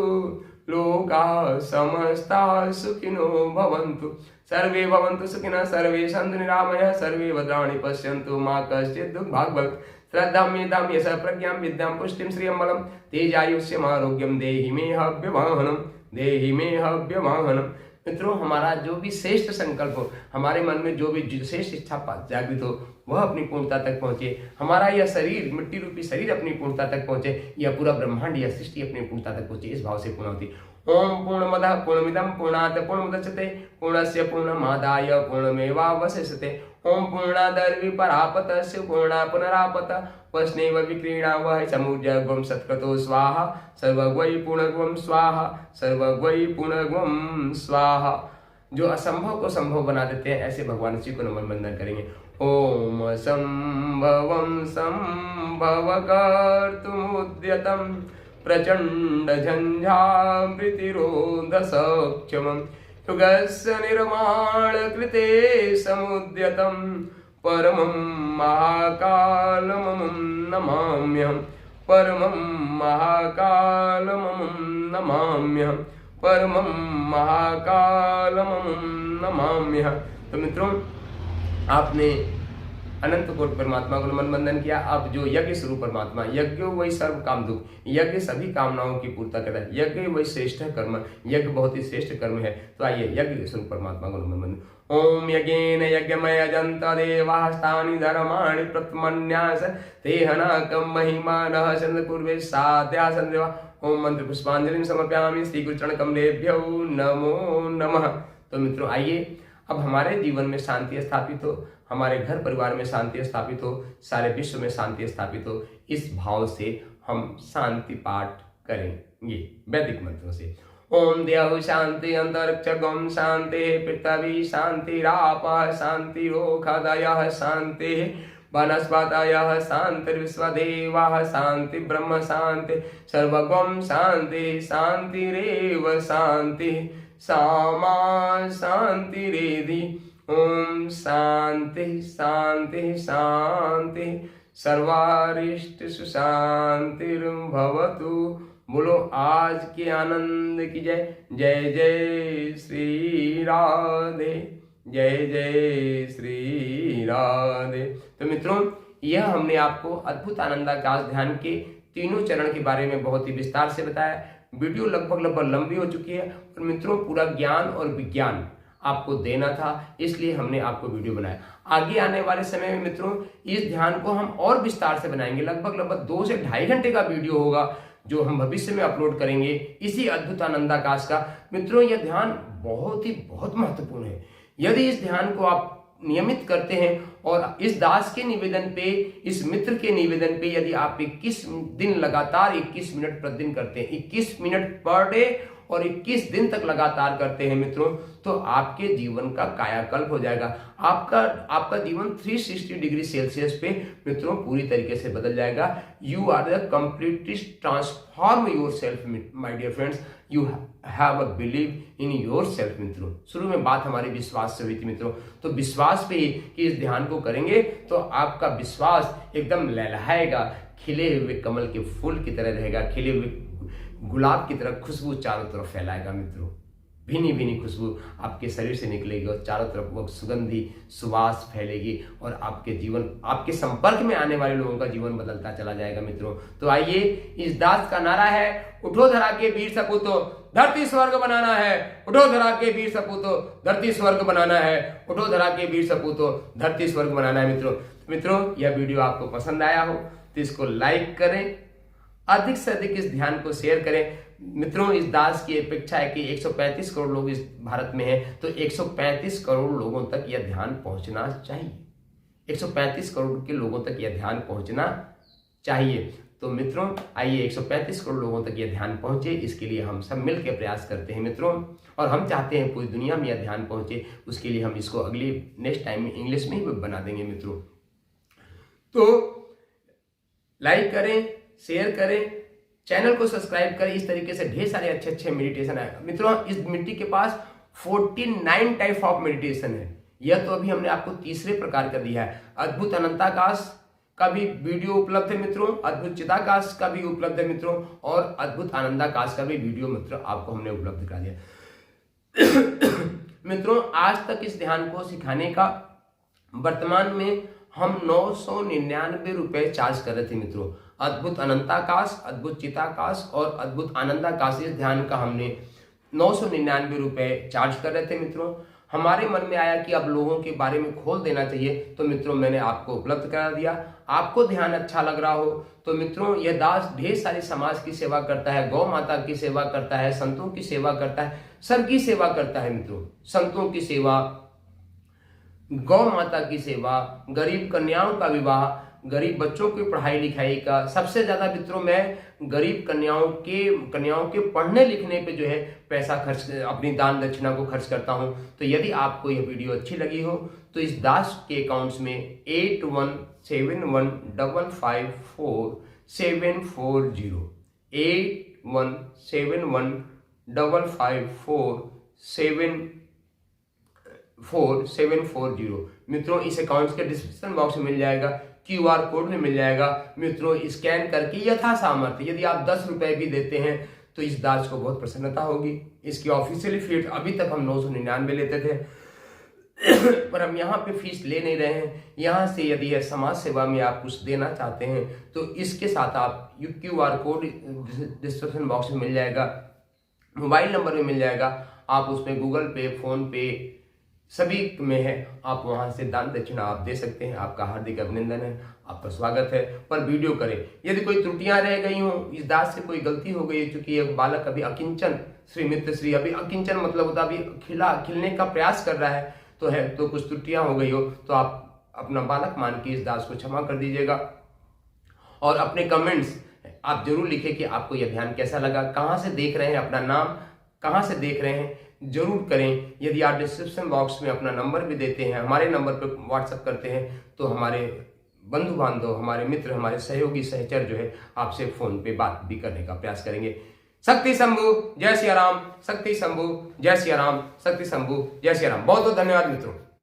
Speaker 1: लोकाः समस्ताः सुखिनो भवन्तु सर्वे भवन्तु सुखिनः सर्वे सन्तु निरामयाः सर्वे भद्राणि पश्यन्तु मा कश्चित् दुःखभाग् भवेत् श्रद्धां मेधां यशः प्रज्ञां विद्यां पुष्टिं श्रियं बलं तेजायुष्यमारोग्यं देहि मे हव्यवाहनं मित्रों हमारा जो भी श्रेष्ठ संकल्प हो, हमारे मन में जो भी श्रेष्ठ इच्छा जागृत हो, वह अपनी पूर्णता तक पहुंचे। हमारा यह शरीर, मिट्टी रूपी शरीर अपनी पूर्णता तक पहुंचे, यह पूरा ब्रह्मांड या सृष्टि अपनी पूर्णता तक पहुंचे। इस भाव से पूर्ण होती। ओम पूर्णमदः पूर्णमिदं पूर्णात् पूर्णमुदच्यते पूर्णस्य पूर्णमादाय पूर्णमेवावशिष्यते। ओम पूर्णादर्वि परापतस्य पूर्णा पुनरापत वस्नेव विक्रीणावहै समुद्यगुं सत्कृतो स्वाहा सर्वग्वै पूर्णगुं स्वाहा सर्वग्वै पूर्णगुं स्वाहा। जो असंभव को संभव बना देते हैं, ऐसे भगवान शिव को नमन वंदन करेंगे। ओम संभवं संभव कर्तुमुद्यतं प्रचंड झंझावृतिरोध सक्षमं युगस्य निर्माण कृते समुद्यतं परमं महाकालमं नमाम्यहं परमं महाकालमं नमाम्यहं परमं महाकालमं नमाम्यहं। तो मित्रों, आपने अनंत कोटि परमात्मा को नमन वंदन किया। अब जो यज्ञ स्वरूप परमात्मा, यज्ञ वही सर्व काम दुख, यज्ञ सभी कामनाओं की पूर्ता करता है, यज्ञ वही श्रेष्ठ कर्म, यज्ञ बहुत ही श्रेष्ठ कर्म है। तो आइए यज्ञ स्वरूप परमात्मा को नमन वंदन। ओम यज्ञेन यज्ञमय अजंत देवास्तानि धर्माणि प्रतमन्यास तेहनाकं महिमानः चंद्रपूर्वे साध्या संदेवा। ओम मंत्र पुष्पांजलि समर्पयामि श्री गुरु चरण कमलेभ्यो नमो नमः। तो मित्रों आइए, अब हमारे जीवन में शांति स्थापित हो, हमारे घर परिवार में शांति स्थापित हो, सारे विश्व में शांति स्थापित हो, इस भाव से हम शांति पाठ करेंगे वैदिक मंत्रों से। ओम देहु शांति अंतरिक्ष गम शांति पृथ्वी शांतिरापः शांतिरोषधयः शांति वनस्पतयः शांतिर्विश्वदेवाः शांति ब्रह्म शांति सर्वगम शांति शांतिरेव शांति सामा शांतिरेधि। ओम शांति शांति शांति सर्वारिष्टसु शांतिर्भवतु। बोलो आज के आनंद की जय। जय जय श्री राधे, जय जय श्री राधे। तो मित्रों, यह हमने आपको अद्भुत आनंदाकाश ध्यान के तीनों चरण के बारे में बहुत ही विस्तार से बताया। वीडियो लगभग लंबी हो चुकी है और मित्रों पूरा ज्ञान और विज्ञान आपको देना था, इसलिए हमने आपको वीडियो बनाया। आगे आने वाले समय में मित्रों इस ध्यान को हम और विस्तार से बनाएंगे। लगभग 2 से 2.5 घंटे का वीडियो होगा जो हम भविष्य में अपलोड करेंगे इसी अद्भुत आनंदाकाश का। मित्रों यह ध्यान बहुत महत्वपूर्ण है। यदि इस ध्यान को आप नियमित करते हैं और इस दास के निवेदन पे, इस मित्र के निवेदन पे यदि आप 21 दिन लगातार 21 मिनट प्रतिदिन करते हैं, 21 मिनट पर डे और 21 दिन तक लगातार करते हैं मित्रों, तो आपके जीवन का कायाकल्प हो जाएगा। आपका जीवन 360 डिग्री सेल्सियस पे मित्रों पूरी तरीके से बदल जाएगा। You are the completely transform yourself my dear friends. You have a believe in yourself मित्रों। शुरू में बात हमारी विश्वास से हुई थी मित्रों, तो विश्वास पे ही कि इस ध्यान को करेंगे तो आपका विश्वास एकदम लहलहाएगा, खिले हुए कमल के फूल की तरह रहेगा, खिले हुए गुलाब की तरह खुशबू चारों तरफ फैलाएगा मित्रों। भीनी भीनी खुशबू आपके शरीर से निकलेगी और चारों तरफ वो सुगंधी सुवास फैलेगी और आपके संपर्क में आने वाले लोगों का जीवन बदलता चला जाएगा मित्रों। तो आइए, इस दास का नारा है, उठो धरा के वीर सपूतो धरती स्वर्ग बनाना है, उठो धरा के वीर सपूतो धरती स्वर्ग बनाना है, उठो धरा के वीर सपूतो धरती स्वर्ग बनाना है मित्रों यह वीडियो आपको पसंद आया हो तो इसको लाइक करें, अधिक से अधिक इस ध्यान को शेयर करें। मित्रों इस दास की अपेक्षा है कि 135 करोड़ लोग इस भारत में हैं, तो 135 करोड़ लोगों तक यह ध्यान पहुंचना चाहिए। 135 करोड़ के लोगों तक यह ध्यान पहुंचना चाहिए। तो मित्रों आइए 135 करोड़ लोगों तक यह ध्यान पहुंचे, इसके लिए हम सब मिलकर प्रयास करते हैं मित्रों, और हम चाहते हैं पूरी दुनिया में यह ध्यान पहुंचे। उसके लिए हम इसको अगली नेक्स्ट टाइम में इंग्लिश में ही बना देंगे मित्रों। तो लाइक करें, शेयर करें, चैनल को सब्सक्राइब करें। इस तरीके से ढेर सारे अच्छे मेडिटेशन आएगा मित्रों। इस मिट्टी के पास 49 टाइप ऑफ मेडिटेशन है। यह तो अभी हमने आपको तीसरे प्रकार का दिया है। अद्भुत अनंताकाश का भी वीडियो उपलब्ध है मित्रों, अद्भुत चिदाकाश का भी उपलब्ध है मित्रों, और अद्भुत आनंदाकाश का भी वीडियो मित्रों आपको हमने उपलब्ध करा दिया। मित्रों आज तक इस ध्यान को सिखाने का वर्तमान में हम 999 रुपए चार्ज कर रहे थे मित्रों। अद्भुत अनंताकाश, अद्भुत चिताकाश और अद्भुत आनंदाकाश इस ध्यान का हमने 999 रुपये चार्ज कर रहे थे मित्रों। हमारे मन में आया कि अब लोगों के बारे में खोल देना चाहिए, तो मित्रों मैंने आपको उपलब्ध करा दिया। आपको ध्यान अच्छा लग रहा हो तो मित्रों यह दास ढेर सारी समाज की सेवा करता है, गौ माता की सेवा करता है, संतों की सेवा करता है, सबकी सेवा करता है मित्रों। संतों की सेवा, गौ माता की सेवा, गरीब कन्याओं का विवाह, गरीब बच्चों की पढ़ाई लिखाई का, सबसे ज्यादा मित्रों मैं गरीब कन्याओं के पढ़ने लिखने पे जो है पैसा खर्च, अपनी दान दक्षिणा को खर्च करता हूं। तो यदि आपको यह वीडियो अच्छी लगी हो तो इस दास के अकाउंट्स में 8171554740 8171554740 मित्रों। इस अकाउंट के डिस्क्रिप्शन बॉक्स में मिल जाएगा, QR कोड में मिल जाएगा मित्रों। स्कैन करके यथा सामर्थ्य यदि आप 10 रुपए भी देते हैं तो इस दास को बहुत प्रसन्नता होगी। इसकी ऑफिशियली फीस अभी तक हम 999 लेते थे पर हम यहाँ पे फीस ले नहीं रहे हैं। यहाँ से यदि यह समाज सेवा में आप कुछ देना चाहते हैं तो इसके साथ आप QR कोड डिस्क्रिप्शन बॉक्स में मिल जाएगा, मोबाइल नंबर में मिल जाएगा, आप उसमें गूगल पे, फोन पे सभी में है, आप वहां से दान दक्षिणा आप दे सकते हैं। आपका हार्दिक अभिनंदन है, आपका स्वागत है। पर वीडियो करें, यदि कोई त्रुटियां रह गई हो, इस दास से कोई गलती हो गई है, क्योंकि ये बालक अभी अकिंचन श्री मित्र श्री, अभी अकिंचन मतलब होता अभी खिलने का प्रयास कर रहा है, तो कुछ त्रुटियां हो गई हो तो आप अपना बालक मान के इस दास को क्षमा कर दीजिएगा। और अपने कमेंट्स आप जरूर लिखें कि आपको यह ध्यान कैसा लगा, कहाँ से देख रहे हैं, अपना नाम कहाँ से देख रहे हैं जरूर करें। यदि आप डिस्क्रिप्शन बॉक्स में अपना नंबर भी देते हैं, हमारे नंबर पर व्हाट्सएप करते हैं, तो हमारे बंधु बांधव, हमारे मित्र, हमारे सहयोगी सहचर जो है आपसे फोन पे बात भी करने का प्रयास करेंगे। शक्ति शंभु जय सिया राम, शक्ति शंभु जय सिया राम, शक्ति शंभु जय सिया राम। बहुत बहुत धन्यवाद मित्रों।